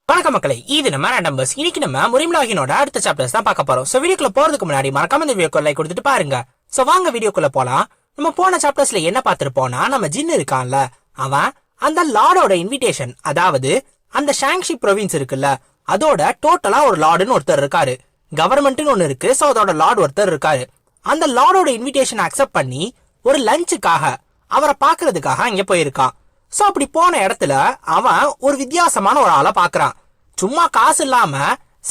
வணக்கம் மக்களே, இது நம்ம நம்பர்ஸ். இன்னைக்கு நம்ம முரிம்லாகினோட அடுத்த சாப்டர்ஸ் தான் பார்க்க போறோம். சோ வீடியோக்குள்ள போறதுக்கு முன்னாடி மறக்காம இந்த வீடியோக்கு லைக் கொடுத்துட்டு பாருங்க. சோ வாங்க வீடியோக்குள்ள போலாம். நம்ம போன சாப்டர்ஸ்ல என்ன பார்த்திருப்போம்னா, நம்ம ஜின் இருக்கான்ல, அவன் அந்த லார்டோட இன்விடேஷன், அதாவது அந்த ஷாங்ஷி ப்ரொவின்ஸ் இருக்குல்ல, அதோட டோட்டலா ஒரு லார்டுன்னு ஒருத்தர் இருக்காரு. கவர்மெண்ட்னு ஒன்னு இருக்கு. சோ அதோட லார்டு ஒருத்தர் இருக்காரு. அந்த லார்டோட இன்விடேஷன் அக்செப்ட் பண்ணி ஒரு லஞ்சுக்காக அவரை பாக்குறதுக்காக அங்க போயிருக்கான். சோ அப்படி போன இடத்துல அவன் ஒரு வித்தியாசமான ஒரு ஆளை பாக்குறான். சும்மா காசு இல்லாம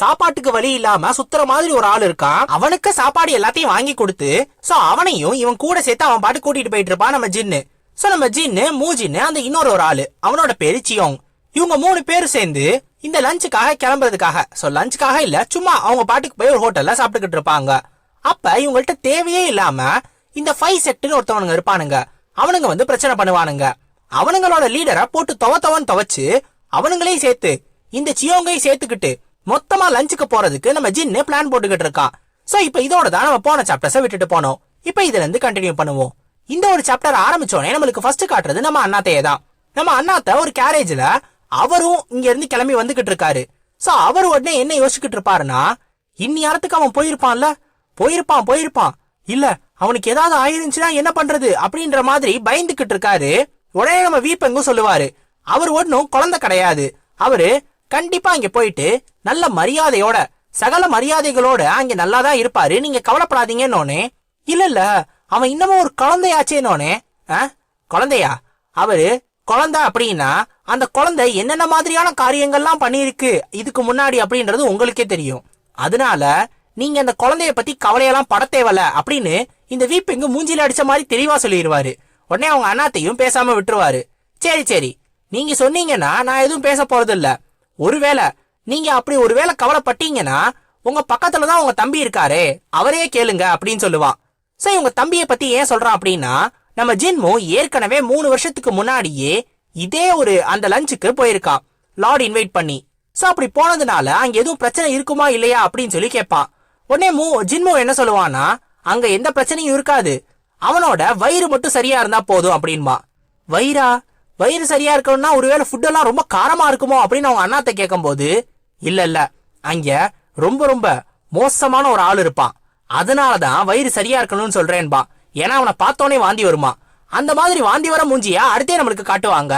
சாப்பாட்டுக்கு வழி இல்லாம சுத்துற மாதிரி ஒரு ஆள் இருக்கான். அவனுக்கு சாப்பாடு எல்லாத்தையும் வாங்கி கொடுத்து சோ அவனையும் இவன் கூட சேர்த்து அவன் பாட்டு கூட்டிட்டு போயிட்டு இருப்பான் நம்ம ஜின்னு. சோ நம்ம ஜின்னு மூஜின்னு அந்த இன்னொரு ஒரு ஆளு, அவனோட பேரு சியோங். இவங்க 3 பேரும் சேர்ந்து இந்த லஞ்சுக்காக கிளம்புறதுக்காக, சோ லஞ்சுக்காக இல்ல, சும்மா அவங்க பாட்டுக்கு போய் ஒரு ஹோட்டல்ல சாப்பிட்டுக்கிட்டு இருப்பாங்க. அப்ப இவங்கள்ட்ட தேவையே இல்லாம இந்த 5 செக்ட்னு ஒருத்தவனுங்க இருப்பானுங்க. அவனுங்க வந்து பிரச்சனை பண்ணுவானுங்க. அவனுங்களோட லீடரை போட்டு துவச்சு அவனுங்களையும் சேர்த்து இந்த சியோங்கையும் சேர்த்துக்கிட்டு மொத்தமா லஞ்சுக்கு போறதுக்கு நம்ம ஜின்னு பிளான் போட்டுக்கிட்டு இருக்கான். சோ இப்ப இதோட தான் நம்ம போன சாப்டர்ஸை விட்டுட்டு போனோம். இப்ப இதுல இருந்து கண்டினியூ பண்ணுவோம். இந்த ஒரு சாப்டர் ஆரம்பிச்சோடனே நம்மளுக்கு ஃபர்ஸ்ட் காட்டுறது நம்ம அண்ணாத்தையே தான். நம்ம அண்ணாத்த ஒரு கேரேஜ்ல அவரும் இங்க இருந்து கிளம்பி வந்துகிட்டு இருக்காரு. சோ அவர் உடனே என்ன யோசிச்சுக்கிட்டு இருப்பாருன்னா, இந்நேரத்துக்கு அவன் போயிருப்பான் இல்ல அவனுக்கு ஏதாவது ஆயிருந்துச்சுன்னா என்ன பண்றது அப்படின்ற மாதிரி பயந்துகிட்டு இருக்காரு. உடனே நம்ம வீப்பெங்கும் சொல்லுவாரு, அவர் ஒன்னும் குழந்தை கிடையாது, அவரு கண்டிப்பா அங்க போயிட்டு நல்ல மரியாதையோட சகல மரியாதைகளோட அங்க நல்லாதான் இருப்பாரு, நீங்க கவலைப்படாதீங்கன்னோனே. இல்ல அவன் இன்னமும் ஒரு குழந்தையாச்சேனோனே. குழந்தையா? அவரு குழந்தை அப்படின்னா அந்த குழந்தை என்னென்ன மாதிரியான காரியங்கள்லாம் பண்ணிருக்கு இதுக்கு முன்னாடி அப்படின்றது உங்களுக்கே தெரியும். அதனால நீங்க அந்த குழந்தைய பத்தி கவலையெல்லாம் பட தேவல அப்படின்னு இந்த வீப்பெங்கு மூஞ்சில அடிச்ச மாதிரி தெளிவா சொல்லிடுவாரு. உடனே அவங்க அண்ணாத்தையும் பேசாம விட்டுருவாரு. சரி நீங்க சொன்னீங்கன்னா நான் எதுவும் பேச போறது இல்ல. ஒருவேளை நீங்க அப்படி ஒருவேளை கவலைப்பட்டீங்கன்னா உங்க பக்கத்துலதான் உங்க தம்பி இருக்காரு, அவரே கேளுங்க அப்படின்னு சொல்லுவான். சோ இவங்க தம்பிய பத்தி ஏன் சொல்றான் அப்படின்னா, நம்ம ஜின்மோ ஏற்கனவே 3 வருஷத்துக்கு முன்னாடியே இதே ஒரு அந்த லஞ்சுக்கு போயிருக்கான் லார்ட் இன்வைட் பண்ணி. சோ அப்படி போனதுனால அங்க எதுவும் பிரச்சனை இருக்குமா இல்லையா அப்படின்னு சொல்லி கேட்பான். உடனே ஜின்மோ என்ன சொல்லுவான்னா, அங்க எந்த பிரச்சனையும் இருக்காது, அவனோட வயிறு மட்டும் சரியா இருந்தா போதும் அப்படின்பா. வயிறு சரியா இருக்கணும்னா ஒருவேளை ஃபுட் எல்லாம் ரொம்ப காரமா இருக்குமோ அப்படின்னு அவங்க அண்ணாத்த கேட்கும் போது, இல்ல அங்க ரொம்ப மோசமான ஒரு ஆள் இருப்பான், அதனாலதான் வயிறு சரியா இருக்கணும்னு சொல்றேன்பா. ஏன்னா அவனை பார்த்தோன்னே வாந்தி வருமா. அந்த மாதிரி வாந்தி வர மூஞ்சியா அடுத்தே நம்மளுக்கு காட்டுவாங்க.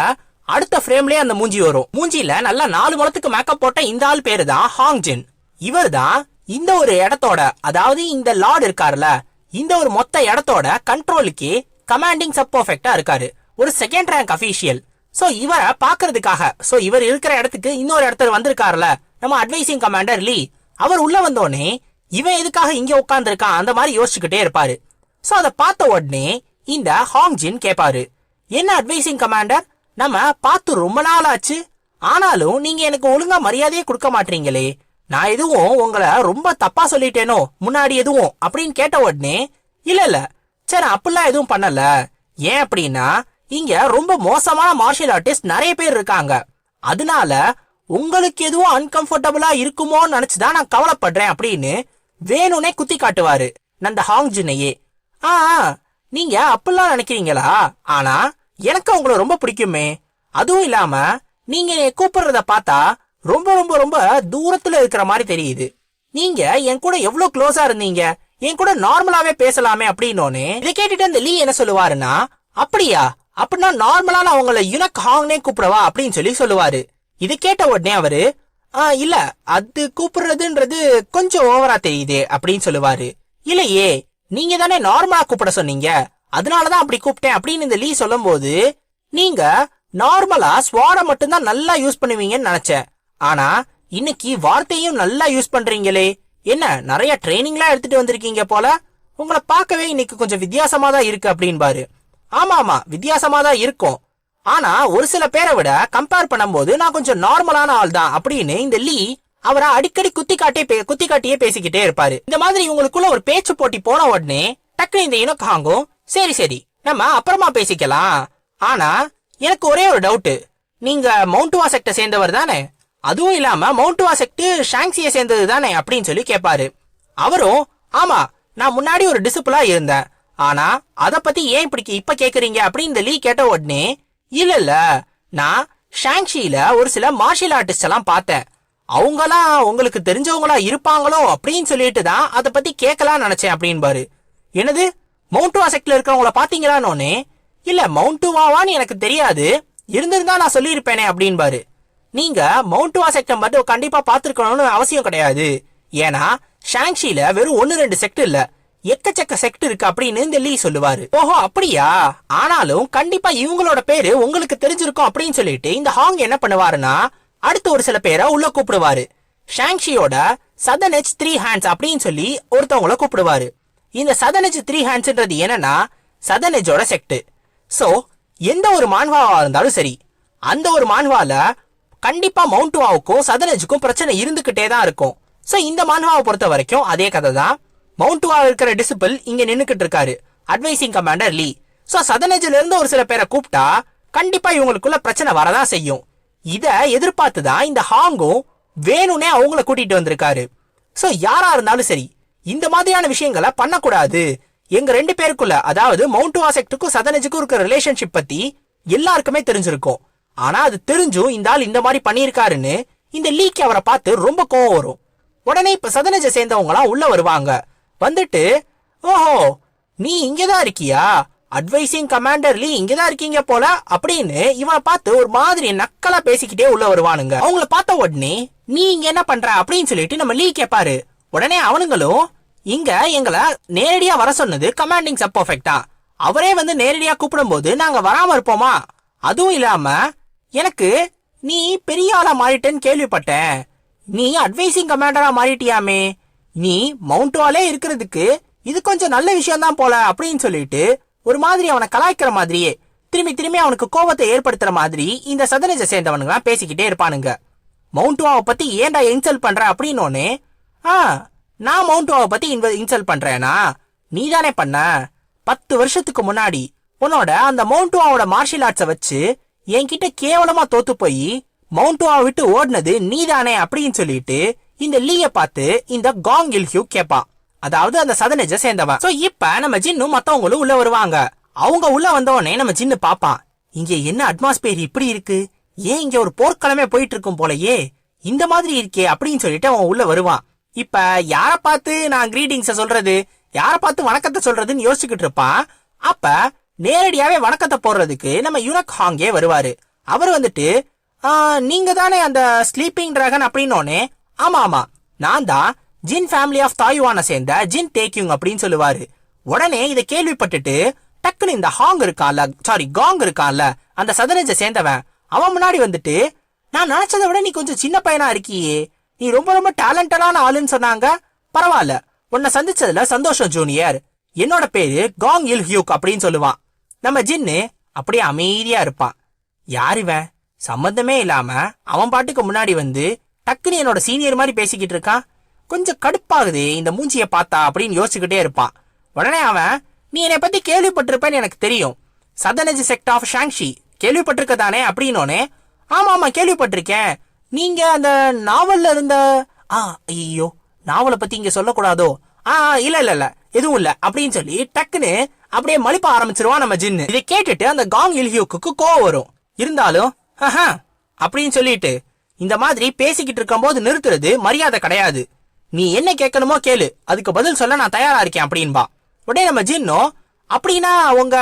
அடுத்த ஃப்ரேம்லயே அந்த மூஞ்சி வரும். மூஞ்சில நல்லா 4 முழத்துக்கு மேக்கப் போட்ட இந்த ஆள் பேரு தான் ஹாங் ஜின். இவர் தான் இந்த ஒரு இடத்தோட, அதாவது இந்த லார்ட் இருக்காருல, இந்த ஒரு மொத்த இடத்தோட கண்ட்ரோலுக்கு கமாண்டிங் சப் பர்ஃபெக்ட்டா இருக்காரு, ஒரு செகண்ட் ரேங்க் அபிஷியல். சோ இவரை பாக்குறதுக்காக, சோ இவர் இருக்கிற இடத்துக்கு இன்னொரு இடத்துல வந்திருக்காருல நம்ம அட்வைசிங் கமாண்டர் லீ, அவர் உள்ள வந்தோடனே இவன் எதுக்காக இங்க உட்கார்ந்து இருக்கான் அந்த மாதிரி யோசிச்சுக்கிட்டே இருப்பாரு. சோ அதை பார்த்த உடனே இந்த ஹாங் ஜின் கேட்பாரு, என்ன அட்வைசிங் கமாண்டர், நம்ம பார்த்து ரொம்ப நாள் ஆச்சு, ஆனாலும் நீங்க எனக்கு ஒழுங்கா மரியாதையே கொடுக்க மாட்டீங்களே, நான் எதுவும் உங்களை ரொம்ப தப்பா சொல்லிட்டேனோ முன்னாடி எதுவும் அப்படின்னு கேட்ட உடனே, இல்ல சரி அப்படிலாம் எதுவும் பண்ணல, ஏன் அப்படின்னா இங்க ரொம்ப மோசமான மார்ஷியல் ஆர்டிஸ்ட் நிறைய பேர் இருக்காங்க, அதனால உங்களுக்கு எதுவும் அன்கம்ஃபர்டபுளா இருக்குமோன்னு நினைச்சுதான் நான் கவலைப்படுறேன் அப்படின்னு வேணும்னே குத்தி காட்டுவாரு அந்த ஹாங் ஜின்னையே. நீங்க அப்படிலாம் நினைக்கிறீங்களா, ஆனா எனக்கு உங்களை ரொம்ப பிடிக்குமே, அதுவும் இல்லாம நீங்க கூப்பிடுறத பார்த்தா ரொம்ப தூரத்துல இருக்கிற மாதிரி தெரியுது, நீங்க என் கூட எவ்வளவு க்ளோஸா இருந்தீங்க, என் கூட நார்மலாவே பேசலாமே அப்படின்னோன்னு. இதை கேட்டுட்டு அந்த லீ என்ன சொல்லுவாருன்னா, அப்படியா, அப்படின்னா நார்மலா நான் உங்களை யுனக் ஹாங்னே கூப்பிடவா அப்படின்னு சொல்லி சொல்லுவாரு. இது கேட்ட உடனே அவரு, இல்ல அது கூப்பிடுறதுன்றது கொஞ்சம் ஓவரா தெரியுது அப்படின்னு சொல்லுவாரு. இல்லையே, நீங்க தானே நார்மலா கூப்பிட சொன்னீங்க, அதனாலதான் அப்படி கூப்பிட்டேன் அப்படின்னு இந்த லீ சொல்லும் போது, நீங்க நார்மலா ஸ்வாட மட்டும்தான் நல்லா யூஸ் பண்ணுவீங்கன்னு நினைச்சேன், ஆனா இன்னைக்கு வார்த்தையும் நல்லா யூஸ் பண்றீங்களே, என்ன நிறைய ட்ரைனிங்லாம் எடுத்துட்டு வந்திருக்கீங்க போல, உங்களை பார்க்கவே இன்னைக்கு கொஞ்சம் வித்தியாசமா தான் இருக்கு அப்படின்பாரு. ஆமா வித்தியாசமா தான் இருக்கும், ஆனா ஒரு சில பேரை விட கம்பேர் பண்ணும்போது நான் கொஞ்சம் நார்மலான ஆள் தான் அப்படின்னு இந்த லீ அவரை அடிக்கடி குத்தி காட்டியே பேசிக்கிட்டே இருப்பாரு. இந்த மாதிரி இவங்களுக்குள்ள ஒரு பேச்சு போட்டி போன உடனே டக்குனு இந்த யுனக் ஹாங்கும், சரி நம்ம அப்புறமா பேசிக்கலாம், ஆனா எனக்கு ஒரே ஒரு டவுட், நீங்க மவுண்ட்வா செக்ட சேர்ந்தவர் தானே, அதுவும் இல்லாம மவுண்ட்வா செக்ட் ஷாங்சியை சேர்ந்தது தானே அப்படின்னு சொல்லி கேட்பாரு. அவரும், ஆமா நான் முன்னாடி ஒரு டிசிபிளா இருந்தேன், ஆனா அத பத்தி ஏன் இப்ப கேக்குறீங்க அப்படின்னு இந்த லீ கேட்ட உடனே, இல்ல நான் ஷாங்ஷில ஒரு சில மார்ஷியல் ஆர்டிஸ்ட் எல்லாம் பார்த்தேன். அவங்கலாம் உங்களுக்கு தெரிஞ்சவங்களா இருப்பாங்களோ அப்படின்னு சொல்லிட்டு தான் அதை பத்தி கேட்கலாம் நினைச்சேன் அப்படின்பாரு. என்னது, மவுண்ட் வா செக்ட்ல இருக்கிறவங்கள பாத்தீங்களான்னு? இல்ல, மவுண்ட் வாவான்னு எனக்கு தெரியாது, இருந்திருந்தா நான் சொல்லியிருப்பேனே அப்படின்பாரு. நீங்க மவுண்ட் வா செக்டர் மட்டும் கண்டிப்பா பாத்துருக்கணும்னு அவசியம் கிடையாது. ஏன்னா ஷாங்ஷில வெறும் 1-2 செக்ட் இல்ல, எக்கச்சக்க செக்ட் இருக்கு அப்படின்னு இந்த லீ சொல்லுவாரு. ஓஹோ அப்படியா? ஆனாலும் கண்டிப்பா இவங்களோட பேரு உங்களுக்கு தெரிஞ்சிருக்கும் அப்படின்னு சொல்லிட்டு இந்த ஹாங் என்ன பண்ணுவாருன்னா அடுத்து ஒரு சில பேரை உள்ள கூப்பிடுவாரு. ஷாங்ஷியோட சதர்ன் எட்ஜ் 3 ஹேண்ட்ஸ் அப்படின்னு சொல்லி ஒருத்தவங்கள கூப்பிடுவாரு. இந்த சதர்ன் எட்ஜ் 3 ஹேண்ட்ஸ்ன்றது என்னன்னா சதர்ன் எட்ஜோட செக்ட். சோ எந்த ஒரு மான்வாவா இருந்தாலும் சரி, அந்த ஒரு மான்வால கண்டிப்பா மவுண்ட் வாவுக்கும் சதர்ன் எட்ஜுக்கும் பிரச்சனை இருந்துகிட்டே தான் இருக்கும். சோ இந்த மான்வாவை பொறுத்த வரைக்கும் அதே கதை தான். மவுண்ட் வா இருக்கிற டிசிபிள் இங்க நின்னுக்கிட்டு இருக்காரு, அட்வைசிங் கமாண்டர் லீ. சோ சதர்ன் எட்ஜ்ல இருந்து ஒரு சில பேரை கூப்பிட்டா கண்டிப்பா இவங்களுக்குள்ள பிரச்சனை வரதான் செய்யும். இத எதிர்பார்த்துதான் இந்த ஹாங்கும் வேணும்னே அவங்கள கூட்டிட்டு வந்திருக்காரு. சோ யாரா இருந்தாலும் சரி, இந்த மாதிரியான விஷயங்களை பண்ணக்கூடாது. எங்க 2 பேருக்குள்ள, அதாவது மவுண்ட் வா செக்டுக்கும் சதர்ன் எட்ஜுக்கும் இருக்கிற ரிலேஷன்ஷிப் பத்தி எல்லாருக்குமே தெரிஞ்சிருக்கும். ஆனா அது தெரிஞ்சும் இந்த ஆள் இந்த மாதிரி பண்ணிருக்காருன்னு இந்த லீக்கு அவரை பார்த்து ரொம்ப கோவம் வரும். உடனே இப்ப சதர்ன் எட்ஜை சேர்ந்தவங்களாம் உள்ள வருவாங்க. வந்துட்டு, ஓஹோ நீ இங்கதான் இருக்கியா, அட்வைசிங் கமாண்டர் லீ இங்கதான் இருக்கீங்க போல அப்படின்னு இவனை பார்த்து ஒரு மாதிரி நக்கலா பேசிக்கிட்டே உள்ள வருவானுங்க. அவங்கள பார்த்த உடனே நீ இங்க என்ன பண்ற அப்படின்னு சொல்லிட்டு நம்ம லீ கேட்பாரு. உடனே அவனுங்களும், இங்க எங்களை நேரடியா வர சொன்னது கமாண்டிங் சப் பர்ஃபெக்டா, அவரே வந்து நேரடியா கூப்பிடும் போது நாங்க வராம இருப்போமா? அதுவும் இல்லாம எனக்கு நீ பெரிய ஆளா மாறிட்டேன்னு கேள்விப்பட்டேன், நீ அட்வைசிங் கமாண்டரா மாறிட்டியாமே, நீ மவுண்ட் வாலே இருக்கிறதுக்கு இது கொஞ்சம் நல்ல விஷயம் தான் போல அப்படின்னு சொல்லிட்டு ஒரு மாதிரி அவனை கலாய்க்கிற மாதிரியே திரும்பி திரும்பி அவனுக்கு கோபத்தை ஏற்படுத்துற மாதிரி இந்த சதர்ன் எட்ஜை சேர்ந்தவனுங்க பேசிக்கிட்டே இருப்பானுங்க. மவுண்ட் வாவை பத்தி ஏன்டா இன்சல்ட் பண்ற அப்படின்னோடனே, நான் மவுண்ட் வாவை பத்தி இன்சல்ட் பண்றேனா? நீ தானே பண்ண. 10 வருஷத்துக்கு முன்னாடி உன்னோட அந்த மவுண்ட் வாவோட மார்ஷியல் ஆர்ட்ஸை வச்சு என்கிட்ட கேவலமா தோத்து போய் மவுண்ட் வாவை விட்டு ஓடினது நீ தானே அப்படின்னு சொல்லிட்டு இந்த லீய பார்த்து இந்த காங் இல் ஹியூ கேப்பான். அதாவது அந்த சதர்ன் எட்ஜை சேர்ந்தவன். சோ இப்ப நம்ம ஜின்னும் மத்தவங்களும் உள்ள வருவாங்க. அவங்க உள்ள வந்தவனே நம்ம ஜின்னு பாப்பான், இங்க என்ன அட்மாஸ்பியர் இப்படி இருக்கு, ஏன் இங்க ஒரு போர்க்களமே போயிட்டு இருக்கும் போலயே, இந்த மாதிரி இருக்கே அப்படின்னு சொல்லிட்டு அவன் உள்ள வருவான். இப்ப யார பார்த்து நான் கிரீட்டிங்ஸ சொல்றது, யார பார்த்து வணக்கத்தை சொல்றதுன்னு யோசிச்சுக்கிட்டு இருப்பான். அப்ப நேரடியாவே வணக்கத்தை போடுறதுக்கு நம்ம யுனக் ஹாங்கே வருவாரு. அவர் வந்துட்டு, நீங்க தானே அந்த ஸ்லீப்பிங் டிராகன் அப்படின்னோடனே, ஆமா ஆமா நான் தான் ஜின் ஃபேமிலி ஆஃப் தாய்வானை சேர்ந்த ஜின் டேக்யூங் அப்படின்னு சொல்லுவாரு. உடனே இதை கேள்விப்பட்டுட்டு டக்குன்னு இந்த ஹாங் இருக்கான்ல, சாரி காங் இருக்கான்ல, அந்த சதர்ன் எட்ஜை சேர்ந்தவன், அவன் முன்னாடி வந்துட்டு, நான் நினைச்சதை விட நீ கொஞ்சம் சின்ன பையனா இருக்கியே, நீ ரொம்ப ரொம்ப டேலண்டடான ஆளுன்னு சொன்னாங்க, பரவாயில்ல, உன்னை சந்திச்சதுல சந்தோஷம் ஜூனியர், என்னோட பேரு காங் இல் ஹியூக் அப்படின்னு சொல்லுவான். நம்ம ஜின்னு அப்படியே அமைதியா இருப்பான். யார் இவன், சம்பந்தமே இல்லாம அவன் பாட்டுக்கு முன்னாடி வந்து டக்குன்னு என்னோட சீனியர் மாதிரி பேசிக்கிட்டு இருக்கான், கொஞ்சம் கடுப்பாகுது இந்த மூஞ்சிய பார்த்தா அப்படின்னு யோசிச்சுக்கிட்டே இருப்பான். உடனே அவன், நீ என்னை பத்தி கேள்விப்பட்டிருப்பேன்னு எனக்கு தெரியும், southern edge sect of Shangshi கேள்விப்பட்டிருக்க தானே அப்படின்னோடனே, ஆமா ஆமா கேள்விப்பட்டிருக்கேன், நீங்க அந்த நாவல்ல இருந்த, ஐயோ நாவலை பத்தி இங்க சொல்லக்கூடாதோ, இல்ல இல்ல இல்ல எதுவும் இல்ல அப்படின்னு சொல்லி டக்குன்னு அப்படியே மலிப்ப ஆரம்பிச்சிருவான் நம்ம ஜின்னு. இதை கேட்டுட்டு அந்த காங் இல் ஹியூக்கு கோவம் வரும். இருந்தாலும் அப்படின்னு சொல்லிட்டு இந்த மாதிரி பேசிக்கிட்டு இருக்கும் போது நிறுத்துறது மரியாதை கிடையாது, நீ என்ன கேட்கணுமோ கேளு, அதுக்கு பதில் சொல்ல நான் தயாரா இருக்கேன் அப்படின்பா. உடனே நம்ம ஜின்னோ, அப்படின்னா உங்க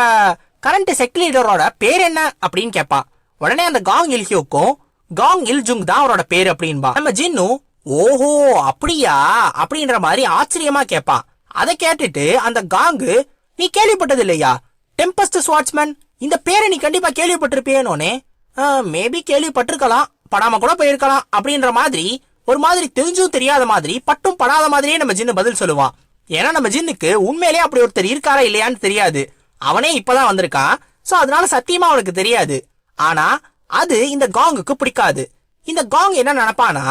கரண்ட் செக்ட் லீடரோட பேர் என்ன அப்படின்னு கேட்பான். உடனே அந்த காங் இல் ஹியூக்கும் காங் இல் ஜுங் தான் அவரோட பேர் அப்படின்பா. நம்ம ஜின்னு, ஓஹோ அப்படியா அப்படின்ற மாதிரி ஆச்சரியமா கேட்பான். அதை கேட்டுட்டு அந்த காங்கு, நீ கேள்விப்பட்டது இல்லையா டெம்பஸ்ட் ஸ்வாட்ச்மேன், இந்த பேரை நீ கண்டிப்பா கேள்விப்பட்டிருப்பியனோனே, மேபி கேள்விப்பட்டிருக்கலாம், படாம கூட போயிருக்கலாம் அப்படின்ற மாதிரி ஒரு மாதிரி தெரிஞ்சும் தெரியாத மாதிரி பட்டும் படாத மாதிரியே நம்ம ஜின்னு பதில் சொல்லுவான். ஏன்னா நம்ம ஜின்னுக்கு உண்மையிலேயே அப்படி ஒருத்தர் இருக்காரா இல்லையான்னு தெரியாது, அவனே இப்பதான் வந்திருக்கான். சோ அதனால சத்தியமா அவனுக்கு தெரியாது. ஆனா அது இந்த காங்குக்கு பிடிக்காது. இந்த காங் என்ன நினைப்பானா,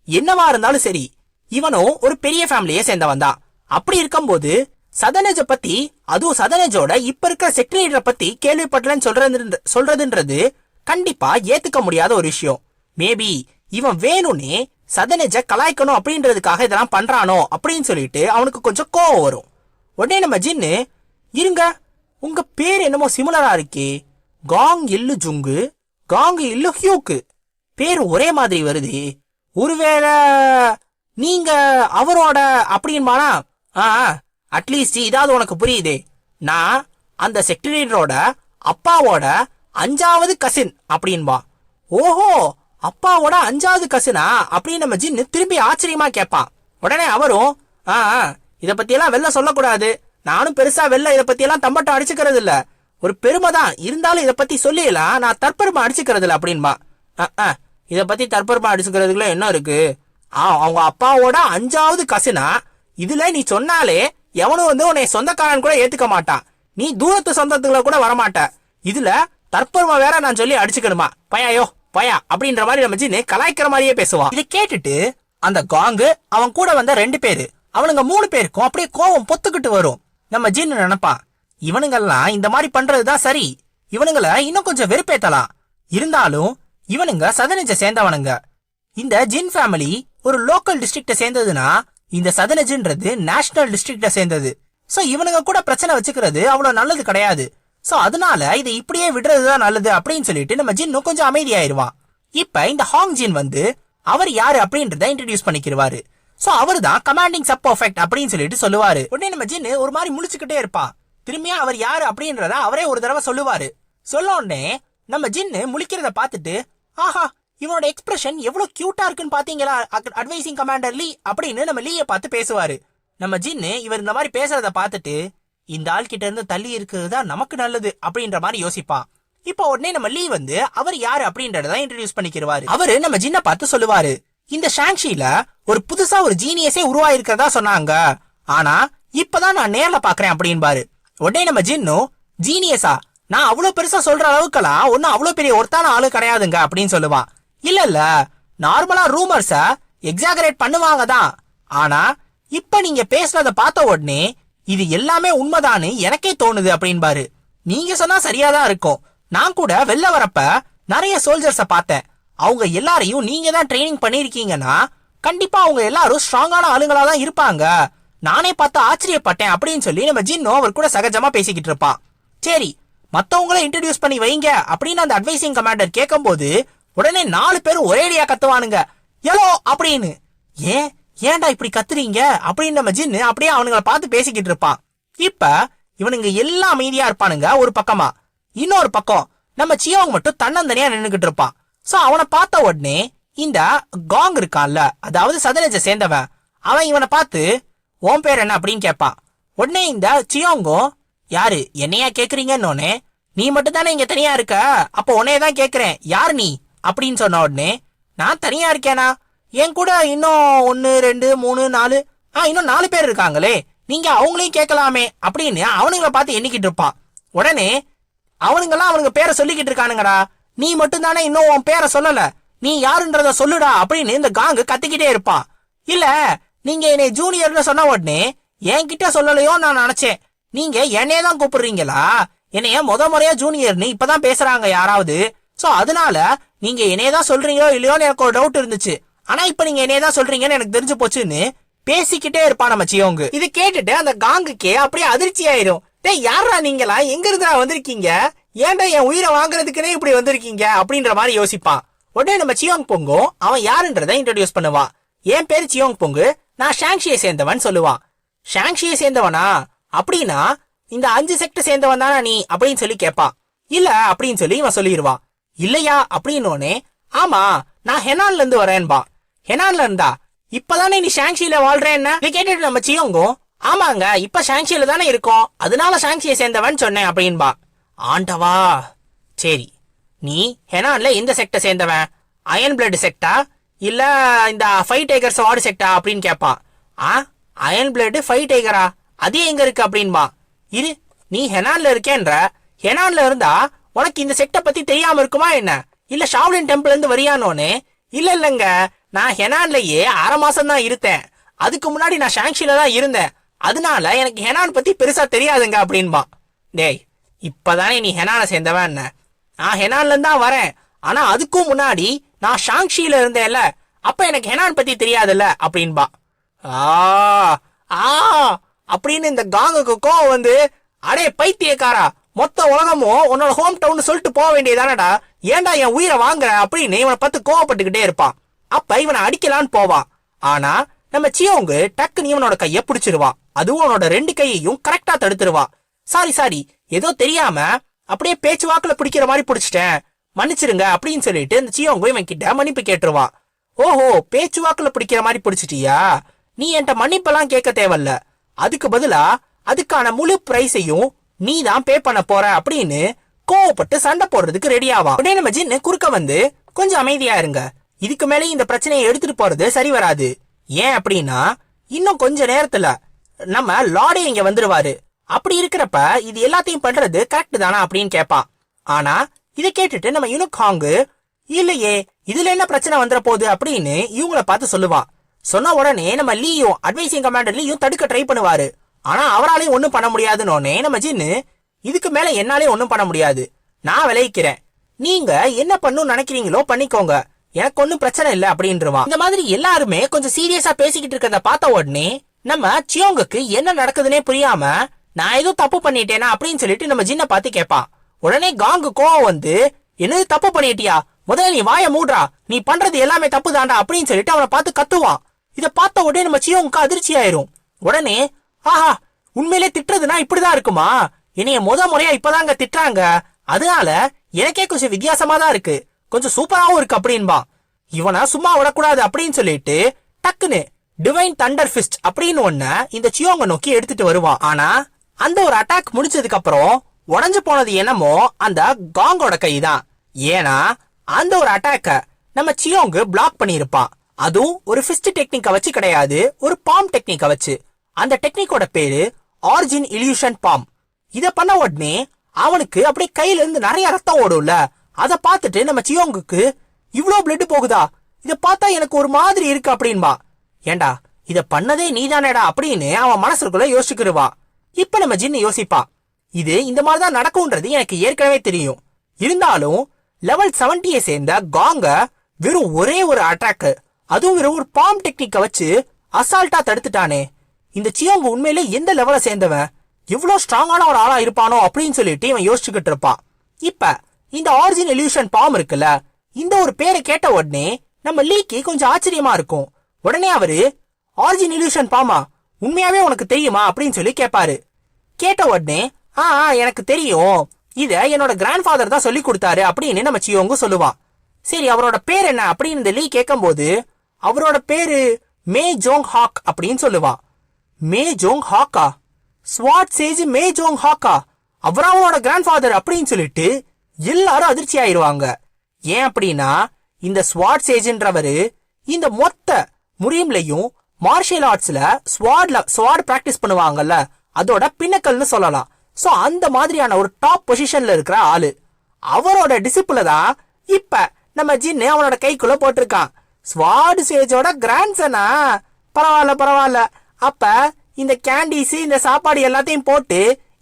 என்னவா இருந்தாலும் சரி இவனும் ஒரு பெரிய ஃபேமிலியை சேர்ந்தவன் தான், அப்படி இருக்கும்போது சதர்ன் எட்ஜை பத்தி, அதுவும் சதர்ன் எட்ஜோட இப்ப இருக்கிற செக்ட் லீடரை பத்தி கேள்விப்பட்டலன்னு சொல்றதுன்றது கண்டிப்பா ஏத்துக்க முடியாத ஒரு விஷயம். மேபி இவன் வேணும்னே சதர்ன் எட்ஜை கலாய்க்கணும் அப்படின்றதுக்காக இதெல்லாம் பண்றானோ அப்படின்னு சொல்லிட்டு அவனுக்கு கொஞ்சம் கோவம் வரும். உடனே நம்ம ஜின்னு, இருங்க உங்க பேர் என்னமோ சிமிலரா இருக்கே, காங் இல்லு ஜுங்கு, காங்கு இல்ல ஹியூக்கு. பேர் ஒரே மாதிரி வருது. ஒருவேளை நீங்க அவரோட அப்படின்பானா? அட்லீஸ்ட் இதாவது உனக்கு புரியுதே. நான் அந்த செக்ரட்டரியோட அப்பாவோட 5வது கசின் அப்படின்பா. ஓஹோ, அப்பாவோட 5வது கசினா அப்படின்னு நம்ம ஜின்னு திரும்பி ஆச்சரியமா கேட்பான். உடனே அவரும் இத பத்தி எல்லாம் வெளில சொல்லக்கூடாது, நானும் பெருசா வெளில இத பத்தி எல்லாம் தம்பட்டம் அடிச்சுக்கிறது இல்ல, ஒரு பெருமை தான் இருந்தாலும் இத பத்தி சொல்லிடலாம், நான் தற்பெருமை அடிச்சுக்கிறது இல்ல அப்படின்பா. இத பத்தி தற்பெருமை அடிச்சுக்கிறதுக்குள்ள என்ன இருக்கு? அவங்க அப்பாவோட 5வது கசினா, இதுல நீ சொன்னாலே எவனும் உன்னை சொந்தக்காரன் கூட ஏத்துக்க மாட்டான், நீ தூரத்து சொந்தத்துக்குள்ள கூட வரமாட்ட, இதுல தற்பெருமை வேற நான் சொல்லி அடிச்சுக்கணுமா? பயாயோ பயா அப்படின்ற மாதிரி நம்ம ஜின்னு கலாய்க்கிற மாதிரியே பேசுவான். இதை கேட்டுட்டு அந்த காங்கு அவன் கூட வந்த 2 பேரு, அவனுங்க 3 பேருக்கும் அப்படியே கோவம் பொத்துக்கிட்டு வரும். நம்ம ஜின்னு நினைப்பான், இவனுங்கெல்லாம் இந்த மாதிரி பண்றதுதான் சரி, இவனுங்களை இன்னும் கொஞ்சம் வெறுப்பேத்தலாம். இருந்தாலும் இவனுங்க சதனஜ சேர்ந்தவனுங்க. இந்த ஜின் ஃபேமிலி ஒரு லோக்கல் டிஸ்ட்ரிக்ட சேர்ந்ததுன்னா இந்த சதனஜ்ன்றது நேஷனல் டிஸ்ட்ரிக்ட சேர்ந்தது. சோ இவனுங்க கூட பிரச்சனை வச்சுக்கிறது அவ்வளவு நல்லது கிடையாது. சோ அதனால இதை இப்படியே விடுறதுதான் நல்லது அப்படின்னு சொல்லிட்டு நம்ம ஜின்னும் கொஞ்சம் அமைதியாயிருவான். இப்ப இந்த ஹாங் ஜின் வந்து அவர் யாரு அப்படின்றத இன்ட்ரோடியூஸ் பண்ணிக்கிறாரு. சோ அவரு தான் கமாண்டிங் சப் பர்ஃபெக்ட் அப்படின்னு சொல்லிட்டு சொல்லுவாரு. உடனே நம்ம ஜின்னு ஒரு மாதிரி முழிச்சுக்கிட்டே இருப்பான். திரும்பியா அவர் யாரு அப்படின்றத அவரே ஒரு தடவை சொல்லுவாரு. சொல்ல உடனே நம்ம ஜின்னு முழிக்கிறத பாத்துட்டு, ஆஹா இவனோட எக்ஸ்பிரஷன் எவ்வளவு கியூட்டா இருக்குன்னு பாத்தீங்களா அட்வைசிங் கமாண்டர் லீ அப்படின்னு நம்ம லீய பார்த்து பேசுவாரு. நம்ம ஜின்னு இவர் இந்த மாதிரி பேசுறத பாத்துட்டு, இந்த ஆள் கிட்ட இருந்து தள்ளி இருக்கிறது தான் நமக்கு நல்லது அப்படின்ற மாதிரி யோசிப்பான். இப்ப உடனே நம்ம லீ வந்து அவர் யாரு அப்படின்றத இன்ட்ரோடியூஸ் பண்ணிக்கிறாரு. அவரு நம்ம ஜின்ன பார்த்து சொல்லுவாரு, இந்த ஷாங்ஷில ஒரு புதுசா ஒரு ஜீனியஸே உருவாயிருக்கிறதா சொன்னாங்க, ஆனா இப்பதான் நான் நேர்ல பாக்குறேன் அப்படின்பாரு. உடனே நம்ம ஜின்னும், ஜீனியஸா? நான் அவ்வளவு பெருசா சொல்ற அளவுக்கெல்லாம் ஒன்னும் அவ்வளவு பெரிய ஒருத்தான ஆளு கிடையாதுங்க அப்படின்னு சொல்லுவான். இல்ல நார்மலா ரூமர்ஸ எக்ஸாகரேட் பண்ணுவாங்க தான், ஆனா இப்ப நீங்க பேசுறத பார்த்த உடனே இது எல்லாமே உண்மைதான்னு எனக்கே தோணுது அப்படின்பாரு. நீங்க சொன்னா சரியாதான் இருக்கும், நான் கூட வெளில வரப்ப நிறைய சோல்ஜர்ஸ பார்த்தேன், அவங்க எல்லாரையும் நீங்க தான் ட்ரைனிங் பண்ணிருக்கீங்கன்னா கண்டிப்பா அவங்க எல்லாரும் ஸ்ட்ராங்கான ஆளுங்களா தான் இருப்பாங்க, நானே பார்த்து ஆச்சரியப்பட்டேன் அப்படின்னு சொல்லி நம்ம ஜின்னும் அவர் கூட சகஜமா பேசிக்கிட்டு இருப்பான். சரி மத்தவங்கள இன்ட்ரோடியூஸ் பண்ணி வைங்க அப்படின்னு அந்த அட்வைசிங் கமாண்டர் கேட்கும் போது உடனே 4 பேரும் ஒரேடியா கத்துவானுங்க, எலோ அப்படின்னு. ஏன்டா இப்படி கத்துறீங்க அப்படின்னு நம்ம ஜின்னு அப்படியே அவனுங்களை பார்த்து பேசிக்கிட்டு இருப்பான். இப்ப இவனுங்க எல்லாம் அமைதியா இருப்பானுங்க ஒரு பக்கமா. இன்னொரு பக்கம் நம்ம சியோங் மட்டும் தன்னந்தனியா நின்னுகிட்டு இருப்பான். சோ அவனை பார்த்த உடனே இந்த காங் இருக்கான்ல, அதாவது சதனஜ சேர்ந்தவன், அவன் இவனை பார்த்து உன் பேர் என்ன அப்படின்னு கேட்பான். உடனே இந்த சியோங்கும், யாரு என்னையா கேக்குறீங்கன்னு, நீ மட்டும் தானே இங்க தனியா இருக்க, அப்போ உன்னையதான் கேக்குறேன், யார் நீ அப்படின்னு சொன்ன உடனே, நான் தனியா இருக்கேனா, என் கூட இன்னும் 1 2 3 4 இன்னும் 4 பேர் இருக்காங்களே, நீங்க அவங்களையும் கேட்கலாமே அப்படின்னு அவனுங்களை பார்த்து எண்ணிக்கிட்டு இருப்பான். உடனே அவனுங்கெல்லாம் அவனுங்க பேரை சொல்லிக்கிட்டு இருக்கானுங்கடா, நீ மட்டும் தானே இன்னும் உன் பேரை சொல்லல, நீ யாருன்றத சொல்லுடா அப்படின்னு இந்த காங்கு கத்திக்கிட்டே இருப்பான். இல்ல நீங்க என்னை ஜூனியர்னு சொன்ன உடனே என்கிட்ட சொல்லலையோ நான் நினைச்சேன், நீங்க என்னையே தான் கூப்பிடுறீங்களா, என்னைய முறையா ஜூனியர்னு இப்பதான் பேசுறாங்க யாராவது, சோ அதனால நீங்க என்னையதான் சொல்றீங்களோ இல்லையோன்னு எனக்கு ஒரு டவுட் இருந்துச்சு, ஆனா இப்ப நீங்க என்னையதான் சொல்றீங்கன்னு எனக்கு தெரிஞ்சு போச்சுன்னு பேசிக்கிட்டே இருப்பான் நம்ம சியோங்கு. இது கேட்டுட்டு அந்த காங்குக்கே அப்படியே அதிர்ச்சி ஆயிரும். டேய் யாரா நீங்களா, எங்க இருந்தா வந்திருக்கீங்க, ஏன்டா என் உயிரை வாங்குறதுக்குன்னே இப்படி வந்திருக்கீங்க அப்படின்ற மாதிரி யோசிப்பான். உடனே நம்ம சியோங் பொங்கும் அவன் யாருன்றத இன்ட்ரோடியூஸ் பண்ணுவான். என் பேரு சியோங் பொங்கு, நான் ஷாங்ஷியை சேர்ந்தவன் சொல்லுவான். ஷாங்ஷியை சேர்ந்தவனா அப்படின்னா இந்த 5 செக்ட் சேர்ந்தவன் தானா நீ அப்படின்னு சொல்லி கேட்பான். இல்ல அப்படின்னு சொல்லி இவன் சொல்லிடுவான். இல்லையா அப்படின்னோடனே, ஆமா நான் ஹெனான்ல இருந்து வரேன்பா. ஹெனான்ல இருந்தா இப்பதானே நீ ஷாங்ஷியில வாழ்றேன்னு கேட்டுட்டு நம்ம சியோங்கும், ஆமாங்க இப்ப ஷாங்ஷியில தானே இருக்கோம், அதனால ஷாங்ஷியை சேர்ந்தவன் சொன்னேன் அப்படின்பா. ஆண்டவா, சரி நீ ஹெனான்ல எந்த செக்ட சேர்ந்தவன், அயன் பிளட் செக்டா இல்ல இந்த 5 டைகர்ஸ் வார்டு செக்டா அப்படின்னு கேட்பான். அயன் பிளட் 5 டைகரா, அது எங்க இருக்கு அப்படின்பா. இரு, நீ ஹெனான்ல இருக்கேன்ற, ஹெனான்ல இருந்தா உனக்கு இந்த செக்ட பத்தி தெரியாம இருக்குமா என்ன, இல்ல ஷாவ்லின் டெம்பிள் இருந்து வரியானோன்னு. இல்லங்க நான் ஹெனான்லயே 1/2 மாசம் தான் இருந்தேன், அதுக்கு முன்னாடி நான் ஷாங்ஷில தான் இருந்தேன், அதனால எனக்கு ஹெனான் பத்தி பெருசா தெரியாதுங்க அப்படின்பா. டேய் இப்பதானே நீ ஹெனான சேர்ந்தவன், என்ன நான் ஹெனான்ல இருந்தா வரேன், ஆனா அதுக்கும் முன்னாடி நான் ஷாங்ஷில இருந்தேன்ல, அப்ப எனக்கு ஹெனான் பத்தி தெரியாதுல்ல அப்படின்பா. அப்படின்னு இந்த காங்குக்கு கோவம் வந்து, அடே பைத்தியக்காரா, மொத்த உலகமும் உன்னோட ஹோம் டவுன் சொல்லிட்டு போக வேண்டியதானடா, ஏன்டா என் உயிரை வாங்குற அப்படின்னு இவனை பார்த்து கோவப்பட்டுக்கிட்டே இருப்பான். அப்ப இவனை அடிக்கலான்னு போவான். ஆனா நம்ம சியோங்கு டக்குன்னு இவனோட கைய பிடிச்சிருவான். அதுவும் அவனோட 2 கையையும் கரெக்டா தடுத்துருவான். சாரி ஏதோ தெரியாம அப்படியே பேச்சுவாக்குல பிடிக்கிற மாதிரி பிடிச்சிட்டேன், மன்னிச்சிருங்க அப்படின்னு சொல்லிட்டு இந்த சியோங்கு இவன் கிட்ட மன்னிப்பு கேட்டுருவான். ஓஹோ, பேச்சுவாக்குல பிடிக்கிற மாதிரி பிடிச்சிட்டியா, நீ என்கிட்ட மன்னிப்பெல்லாம் கேட்க தேவையில்ல, அதுக்கு பதிலா அதுக்கான முழு பிரைஸையும் நீ தான் பே பண்ண போற அப்படின்னு கோவப்பட்டு சண்டை போடுறதுக்கு ரெடி ஆவா. உடனே நம்ம ஜின்னு குறுக்க வந்து கொஞ்சம் அமைதியா இருங்க, இதுக்கு மேலே இந்த பிரச்சனையை எடுத்துட்டு போறது சரி வராது. ஏன் அப்படின்னா இன்னும் கொஞ்ச நேரத்துல நம்ம லார்டே இங்க வந்துருவாரு. அப்படி இருக்கிறப்ப இது எல்லாத்தையும் பண்றது கரெக்ட் தானா அப்படின்னு கேட்பான். ஆனா இதை கேட்டுட்டு நம்ம யுனுகாங்கு இல்லையே இதுல என்ன பிரச்சனை வந்துட போகுது அப்படின்னு இவங்கள பார்த்து சொல்லுவான். சொன்ன உடனே நம்ம லீயும் அட்வைசிங் கமாண்டர் லீயும் தடுக்க ட்ரை பண்ணுவாரு. ஆனா அவராலையும் ஒண்ணும் பண்ண முடியாதுன்னு நம்ம ஜின்னு இதுக்கு மேல என்னாலே ஒண்ணும் பண்ண முடியாது, நான் விளைவிக்கிறேன், நீங்க என்ன பண்ணணும்னு நினைக்கிறீங்களோ பண்ணிக்கோங்க, எனக்கு ஒன்னும் பிரச்சனை இல்ல அப்படின்றான். இந்த மாதிரி எல்லாருமே கொஞ்சம் சீரியஸா பேசிக்கிட்டு இருக்கிறத பார்த்த உடனே நம்ம சியோங்குக்கு என்ன நடக்குதுன்னே புரியாம நான் ஏதோ தப்பு பண்ணிட்டேனா அப்படின்னு சொல்லிட்டு நம்ம ஜின்ன பார்த்து கேட்பான். உடனே காங்கு கோவம் வந்து என்னது தப்பு பண்ணிட்டியா, முதல்ல நீ வாய மூடுறா, நீ பண்றது எல்லாமே தப்பு தாண்டா அப்படின்னு சொல்லிட்டு அவனை பார்த்து கத்துவான். இத பார்த்த உடனே நம்ம சியோங்குக்கு அதிர்ச்சி ஆயிரும். உடனே ஆஹா, உண்மையிலே திட்டுறதுனா இப்படிதான் இருக்குமா, என்னைய முறையா இப்பதாங்க திட்டுறாங்க, அதனால எனக்கே கொஞ்சம் வித்தியாசமா தான் இருக்கு, கொஞ்சம் சூப்பராவும் இருக்கு அப்படின்பா. இவனை சும்மா விடக்கூடாது அப்படின்னு சொல்லிட்டு டக்குன்னு டிவைன் தண்டர் ஃபிஸ்ட் அப்படின்னு ஒண்ண இந்த சியோங்க நோக்கி எடுத்துட்டு வருவான். ஆனா அந்த ஒரு அட்டாக் முடிச்சதுக்கு அப்புறம் உடஞ்சு போனது என்னமோ அந்த காங்கோட கை தான். ஏன்னா அந்த ஒரு அட்டாக்க நம்ம சியோங்கு பிளாக் பண்ணிருப்பான். அதுவும் ஒரு ஃபிஸ்ட் டெக்னிக்க வச்சு கிடையாது, ஒரு பாம் டெக்னிக்க வச்சு. அந்த டெக்னிக்கோட பேரு ஆரிஜின் இல்யூஷன் பாம். இத பண்ண உடனே அவனுக்கு அப்படியே கையில இருந்து நிறைய ரத்தம் ஓடும்ல, அத பார்த்துட்டு நம்ம சியோங்குக்கு இவ்ளோ பிளட் போகுதா, இத பார்த்தா எனக்கு ஒரு மாதிரி இருக்கு அப்படின்பா. ஏண்டா இத பண்ணதே நீதானேடா அப்படின்னு அவன் மனசுக்குள்ள யோசிச்சுக்கிடுவா. இப்ப நம்ம ஜின்னு யோசிப்பா, இது இந்த மாதிரிதான் நடக்கும்ன்றது எனக்கு ஏற்கனவே தெரியும், இருந்தாலும் லெவல் 70 சேர்ந்த காங்க வெறும் ஒரே ஒரு அட்டாக், அதுவும் வெறும் ஒரு பாம் டெக்னிக்க வச்சு அசால்ட்டா தடுத்துட்டானே, இந்த சியோங்கு உண்மையிலே எந்த லெவல சேர்ந்தவன், எவ்வளவு ஸ்ட்ராங்கான ஒரு ஆளா இருப்பானோ அப்படின்னு சொல்லிட்டு இவன் யோசிச்சுக்கிட்டு இருப்பான். இப்ப இந்த ஆரிஜின் இல்யூஷன் பாம் இருக்குல்ல, இந்த ஒரு பேரை கேட்ட உடனே நம்ம லீக்கு கொஞ்சம் ஆச்சரியமா இருக்கும். உடனே அவரு ஆரிஜின் இல்யூஷன் பாமா உண்மையாவே உனக்கு தெரியுமா அப்படின்னு சொல்லி கேட்பாரு. கேட்ட உடனே எனக்கு தெரியும், இத என்னோட கிராண்ட் ஃபாதர் தான் சொல்லி கொடுத்தாரு அப்படின்னு நம்ம சியோங்கு சொல்லுவான். சரி, அவரோட பேர் என்ன அப்படின்னு இந்த லீ கேட்கும் போது அவரோட பேரு மே ஜோங் ஹாக் அப்படின்னு சொல்லுவான். மே ஜோங் ஹாக்கா, ஸ்வாட் சேஜ் மே ஜோங் ஹாக்கா, அவரா அவனோட கிராண்ட் ஃபாதர் அப்படின்னு சொல்லிட்டு எல்லாரும் அதிர்ச்சி ஆயிருவாங்க. ஏன் அப்படின்னா இந்த ஸ்வாட் சேஜ்ன்றவரு இந்த மொத்த முரீம்லயும் மார்ஷியல் ஆர்ட்ஸ்ல ஸ்வாட் பிராக்டிஸ் பண்ணுவாங்கல்ல, அதோட பின்னக்கல்னு சொல்லலாம். சோ அந்த மாதிரியான ஒரு டாப் பொசிஷன்ல இருக்கிற ஆளு, அவரோட டிசிப்ள தான் இப்ப நம்ம ஜின்னு அவனோட கைக்குள்ள போட்டிருக்கான். ஸ்வாட் சேஜோட கிராண்ட்சனா, பரவாயில்ல. அப்ப இந்த கேண்டீஸ் இந்த சாப்பாடு எல்லாத்தையும் போட்டு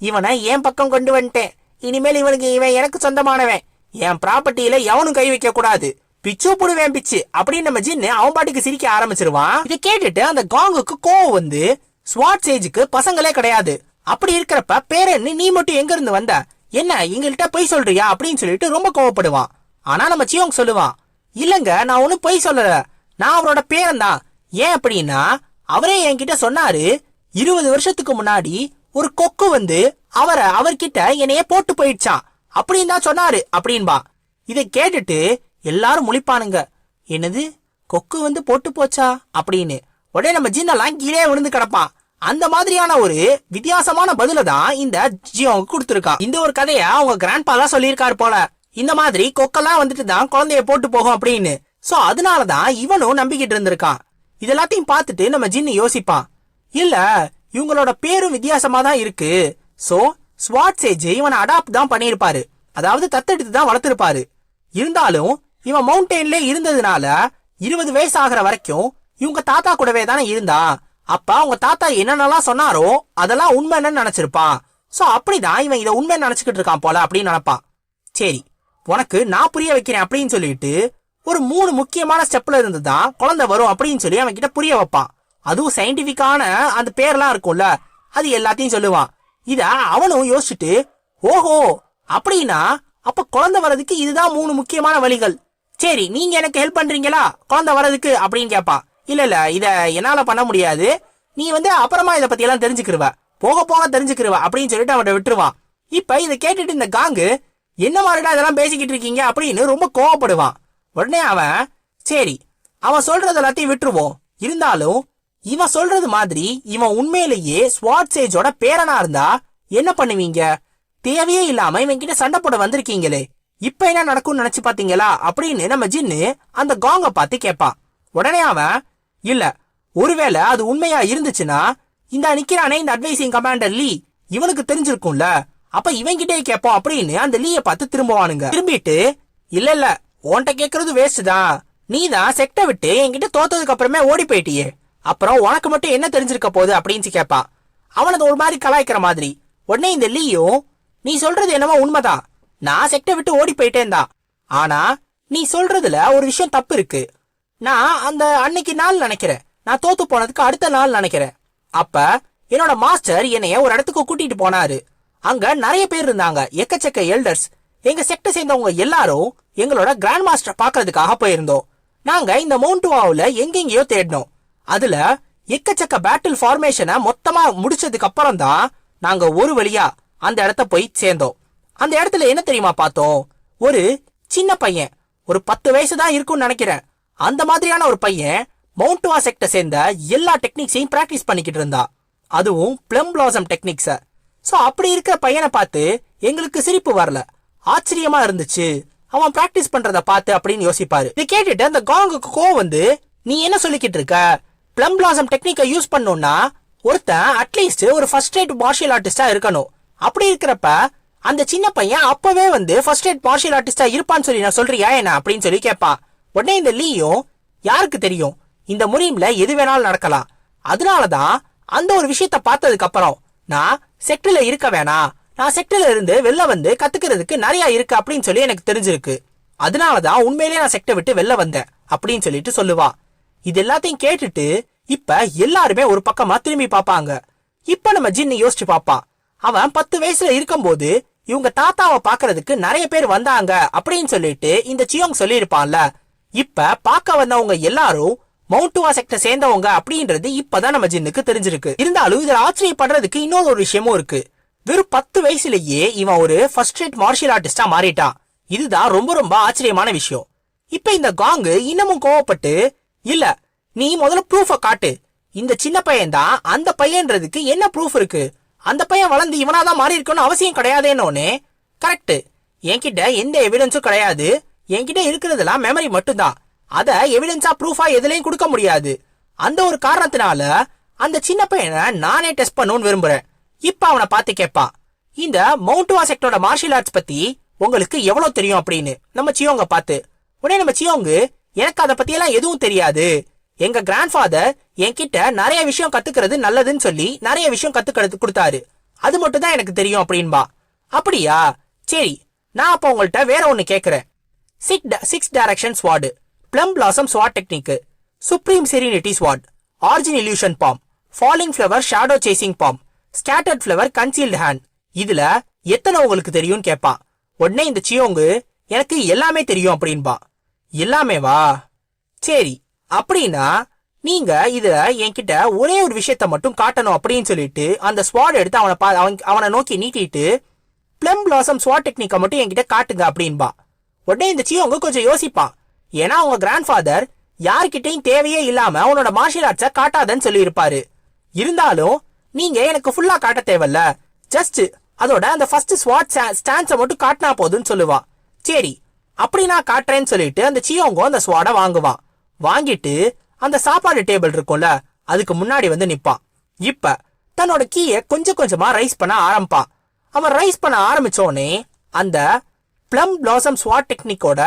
இவனை என் பக்கம் கொண்டு வந்துட்டேன். இனிமேல் இவன் எனக்கு சொந்தமானவன், என் ப்ராப்பர்ட்டியில எவனும் கை வைக்க கூடாது, பிச்சு புடுவேன் பிச்சு அப்படின்னு நம்ம ஜின்னு அவன் பாட்டுக்கு சிரிக்க ஆரம்பிச்சிருவான். இதை கேட்டுட்டு அந்த காங்குக்கு கோவம் வந்து, ஸ்வாட் சேஜுக்கு பசங்களே கிடையாது, அப்படி இருக்கிறப்ப பேரன்னு நீ மட்டும் எங்க இருந்து வந்த, என்ன எங்கள்கிட்ட பொய் சொல்றியா அப்படின்னு சொல்லிட்டு ரொம்ப கோவப்படுவான். ஆனா நம்ம சியோங் சொல்லுவான், இல்லங்க நான் ஒன்னும் பொய் சொல்லல, நான் அவரோட பேரன் தான். ஏன் அப்படின்னா அவரே என்கிட்ட சொன்னாரு, 20 வருஷத்துக்கு முன்னாடி ஒரு கொக்கு வந்து அவர்கிட்ட என்னைய போட்டு போயிடுச்சான் அப்படின்னு தான் சொன்னாரு அப்படின்பா. இதை கேட்டுட்டு எல்லாரும் முழிப்பானுங்க, என்னது கொக்கு வந்து போட்டு போச்சா அப்படின்னு. உடனே நம்ம ஜின்னெல்லாம் கீழே விழுந்து கிடப்பான். அந்த மாதிரியான ஒரு வித்தியாசமான பதில தான் இந்த ஜியோங்க கொடுத்திருக்கான். இந்த ஒரு கதைய அவங்க கிராண்ட்பா தான் சொல்லியிருக்காரு போல, இந்த மாதிரி கொக்கெல்லாம் வந்துட்டு தான் குழந்தைய போட்டு போகும் அப்படின்னு. சோ அதனாலதான் இவனும் நம்பிக்கிட்டு இருந்திருக்கான். இதெல்லாத்தையும் பார்த்துட்டு நம்ம ஜின்னு யோசிப்பான், இல்ல இவங்களோட பேரும் வித்தியாசமா தான் இருக்கு, சோ ஸ்வாட் சேஜ் இவனை அடாப்ட் தான் பண்ணிருப்பாரு, அதாவது தத்தெடுத்து தான் வளர்த்திருப்பாரு. இருந்தாலும் இவன் மவுண்டெயின்ல இருந்ததுனால 20 வயசு ஆகிற வரைக்கும் இவங்க தாத்தா கூடவே தானே இருந்தா. அப்ப அவங்க தாத்தா என்னென்னலாம் சொன்னாரோ அதெல்லாம் உண்மைன்னு நினைச்சிருப்பான். சோ அப்படிதான் இவன் இதை உண்மைன்னு நினைச்சுக்கிட்டு இருக்கான் போல அப்படின்னு நினைப்பான். சரி, உனக்கு நான் புரிய வைக்கிறேன் அப்படின்னு சொல்லிட்டு ஒரு 3 முக்கியமான ஸ்டெப்ல இருந்துதான் குழந்தை வரும் அப்படின்னு சொல்லி அவன் கிட்ட புரிய வைப்பான். அதுவும் சயின்டிபிக்கான அந்த பேர்லாம் இருக்கும்ல, அது எல்லாத்தையும் சொல்லுவான். இத அவனும் யோசிச்சுட்டு, ஓஹோ அப்படின்னா அப்ப குழந்தை வர்றதுக்கு இதுதான் 3 முக்கியமான வழிகள். சரி, நீங்க எனக்கு ஹெல்ப் பண்றீங்களா குழந்தை வர்றதுக்கு அப்படின்னு கேட்பான். இல்ல இத என்னால பண்ண முடியாது, நீ அப்புறமா இத பத்தி எல்லாம் தெரிஞ்சுக்கிருவ, போக போக தெரிஞ்சுக்கிருவ அப்படின்னு சொல்லிட்டு அவன் விட்டுருவான். இப்ப இதை கேட்டுட்டு இந்த காங்கு என்ன மாதிரிடா இதெல்லாம் பேசிக்கிட்டு இருக்கீங்க அப்படின்னு ரொம்ப கோவப்படுவான். உடனே அவன் சரி அவன் சொல்றது எல்லாத்தையும் விட்டுருவோம், இருந்தாலும் இவன் சொல்றது மாதிரி இவன் உண்மையிலேயே ஸ்வாட் சேஜோட பேரனா இருந்தா என்ன பண்ணுவீங்க? தேவையே இல்லாம இவன் கிட்ட சண்டை போட வந்திருக்கீங்களே, இப்ப என்ன நடக்கும்னு நினைச்சு பாத்தீங்களா அப்படின்னு நம்ம ஜின்னு அந்த காங்க பார்த்து கேட்பான். உடனே அவன் இல்ல, ஒருவேளை அது உண்மையா இருந்துச்சுன்னா இந்த நிக்கிறானே இந்த அட்வைசிங் கமாண்டர் லீ, இவனுக்கு தெரிஞ்சிருக்கும்ல, அப்ப இவன்கிட்டே கேட்போம் அப்படின்னு அந்த லீய பார்த்து திரும்புவானுங்க. திரும்பிட்டு இல்ல உன்கிட்ட கேக்குறது வேஸ்ட் தான், நீ தான் செக்ட விட்டு என்கிட்ட தோத்ததுக்கு அப்புறமே ஓடி போயிட்டியே, அப்புறம் உனக்கு மட்டும் என்ன தெரிஞ்சிருக்க போகுது அப்படின்னு கேட்பான். அவனது ஒரு மாதிரி கலாய்க்கிற மாதிரி. உடனே இந்த லீயும் நீ சொல்றது என்னமோ உண்மைதான், நான் செக்ட விட்டு ஓடி போயிட்டேன் தான், ஆனா நீ சொல்றதுல ஒரு விஷயம் தப்பு இருக்கு. நான் அந்த அன்னைக்கு நாள் நினைக்கிறேன், நான் தோத்து போனதுக்கு அடுத்த நாள் நினைக்கிறேன். அப்ப என்னோட மாஸ்டர் என்னைய ஒரு இடத்துக்கு கூட்டிட்டு போனாரு. அங்க நிறைய பேர் இருந்தாங்க, எக்கச்சக்க எல்டர்ஸ். எங்க செக்ட சேர்ந்தவங்க எல்லாரும் எங்களோட கிராண்ட் மாஸ்டர் பாக்குறதுக்காக போயிருந்தோம். நாங்க இந்த மவுண்ட்வாவுல எங்கெங்கயோ தேடினோம். அதுல எக்கச்சக்க பேட்டில் ஃபார்மேஷனை மொத்தமா முடிச்சதுக்கு அப்புறம் தான் நாங்க ஒரு வழியா அந்த இடத்த போய் சேர்ந்தோம். அந்த இடத்துல என்ன தெரியுமா பார்த்தோம்? ஒரு சின்ன பையன், ஒரு 10 வயசு தான் இருக்கும்னு நினைக்கிறேன், அந்த மாதிரியான ஒரு பையன் மவுண்ட்வா செக்ட சேர்ந்த எல்லா டெக்னிக்ஸையும் பிராக்டிஸ் பண்ணிக்கிட்டு இருந்தா, அதுவும் பிளம் பிளாசம் டெக்னிக்ஸ. சோ அப்படி இருக்கிற பையனை பார்த்து எங்களுக்கு சிரிப்பு வரல, ஆச்சரியமா இருந்துச்சு அவன் பிராக்டிஸ் பண்றத பார்த்து அப்படின்னு யோசிப்பாரு. இதை கேட்டுட்டு அந்த காங்குக்கு கோவம் நீ என்ன சொல்லிக்கிட்டு இருக்க, பிளம் பிளாசம் டெக்னிக்கை யூஸ் பண்ணணும்னா ஒருத்தன் அட்லீஸ்ட் ஒரு ஃபர்ஸ்ட் எய்ட் மார்ஷியல் ஆர்டிஸ்டா இருக்கணும். அப்படி இருக்கிறப்ப அந்த சின்ன பையன் அப்பவே ஃபர்ஸ்ட் எய்ட் மார்ஷியல் ஆர்டிஸ்டா இருப்பான்னு சொல்லி நான் சொல்றியா என்ன அப்படின்னு சொல்லி கேட்பான். உடனே இந்த லீயும் யாருக்கு தெரியும், இந்த முரீம்ல எது வேணாலும் நடக்கலாம், அதனாலதான் அந்த ஒரு விஷயத்த பார்த்ததுக்கு அப்புறம் நான் செக்டர்ல இருக்க வேணாம், நான் செக்டர்ல இருந்து வெளில கத்துக்கிறதுக்கு நிறைய இருக்கு அப்படின்னு சொல்லி எனக்கு தெரிஞ்சிருக்கு, அதனாலதான் உண்மையிலேயே நான் செக்டர் விட்டு வெளில வந்தேன் அப்படின்னு சொல்லிட்டு சொல்லுவா. இது எல்லாத்தையும் கேட்டுட்டு இப்ப எல்லாருமே ஒரு பக்கமா திரும்பி பாப்பாங்க. இப்ப நம்ம ஜின்னு யோசிச்சு பாப்பான். அவன் 10 வயசுல இருக்கும்போது இவங்க தாத்தாவை பாக்குறதுக்கு நிறைய பேர் வந்தாங்க அப்படின்னு சொல்லிட்டு இந்த சியோங் சொல்லி இருப்பான்ல. இப்ப பாக்க வந்தவங்க எல்லாரும் மவுண்ட்வா செக்டர் சேர்ந்தவங்க அப்படின்றது இப்பதான் நம்ம ஜின்னுக்கு தெரிஞ்சிருக்கு. இருந்தாலும் இதுல ஆச்சரியப்படுறதுக்கு இன்னொரு ஒரு விஷயமும் இருக்கு. வெறும் 10 வயசுலயே இவன் ஒரு ஃபர்ஸ்ட் ரேட் மார்ஷியல் ஆர்டிஸ்டா மாறிட்டான். இதுதான் ரொம்ப ரொம்ப ஆச்சரியமான விஷயம். இப்ப இந்த காங்கு இன்னமும் கோவப்பட்டு இல்ல, நீ முதல்ல ப்ரூஃப காட்டு, இந்த சின்ன பையன் தான் அந்த பையன்றதுக்கு என்ன ப்ரூஃப் இருக்கு, அந்த பையன் வளர்ந்து இவனாதான் மாறி இருக்கணும்னு அவசியம் கிடையாதுன்னு. கரெக்ட், என்கிட்ட எந்த எவிடன்ஸும் கிடையாது, என்கிட்ட இருக்கிறதெல்லாம் மெமரி மட்டும்தான், அத எவிடன்ஸா ப்ரூஃபா எதுலயும் கொடுக்க முடியாது. அந்த ஒரு காரணத்தினால அந்த சின்ன பையனை நானே டெஸ்ட் பண்ணணும்னு விரும்புறேன். இப்ப அவனை பார்த்து கேட்பான், இந்த மவுண்ட்வா செக்டரோட மார்ஷியல் ஆர்ட்ஸ் பத்தி உங்களுக்கு எவ்வளவு தெரியும் அப்படின்னு நம்ம சியோங்க பார்த்து. உடனே நம்ம சியோங்கு எனக்கு அதை பத்தி எல்லாம் எதுவும் தெரியாது, எங்க கிராண்ட் ஃபாதர் என்கிட்ட நிறைய விஷயம் கத்துக்கிறது நல்லதுன்னு சொல்லி நிறைய விஷயம் கத்துக்கிறது கொடுத்தாரு, அது மட்டும் தான் எனக்கு தெரியும் அப்படின்பா. அப்படியா, சரி, நான் அப்ப உங்கள்கிட்ட வேற ஒன்னு கேக்குறேன். 6 direction sword, plum blossom sword technique, supreme serenity sword, origin illusion palm, falling flower shadow chasing palm, scattered flower concealed hand, இதுல எத்தனை உங்களுக்கு தெரியும் கேட்பான். உடனே இந்த சியோங்கு எனக்கு எல்லாமே தெரியும் அப்படின்பா. எல்லாமேவா, சரி, அப்படின்னா நீங்க இதுல என்கிட்ட ஒரே ஒரு விஷயத்த மட்டும் காட்டணும் அப்படின்னு சொல்லிட்டு அந்த ஸ்வாட் எடுத்து அவனை நோக்கி நீட்டிட்டு பிளம் பிளாசம் ஸ்வாட் டெக்னிக்கை மட்டும் என்கிட்ட காட்டுங்க அப்படின்பா. உடனே இந்த சியோங்க கொஞ்சம் யோசிப்பான். ஏன்னா அவங்க கிராண்ட் ஃபாதர் யார்கிட்டையும் தேவையே இல்லாம அவனோட மார்ஷியல் ஆர்ட்ஸ காட்டாதன்னு சொல்லி இருப்பாரு. இருந்தாலும் நீங்க எனக்கு ஃபுல்லா காட்ட தேவையில்ல, ஜஸ்ட் அதோட அந்த ஃபர்ஸ்ட் ஸ்வாட் ஸ்டான்ஸை மட்டும் காட்டினா போதுன்னு சொல்லுவா. சரி, அப்படி நான் காட்டுறேன்னு சொல்லிட்டு அந்த சியோங்கோ அந்த ஸ்வாட வாங்குவான். வாங்கிட்டு அந்த சாப்பாடு டேபிள் இருக்கும்ல அதுக்கு முன்னாடி நிப்பான். இப்ப தன்னோட கீயை கொஞ்சம் கொஞ்சமா ரைஸ் பண்ண ஆரம்பிப்பான். அவன் ரைஸ் பண்ண ஆரம்பிச்சோடனே அந்த பிளம் பிளாசம் ஸ்வாட் டெக்னிக்கோட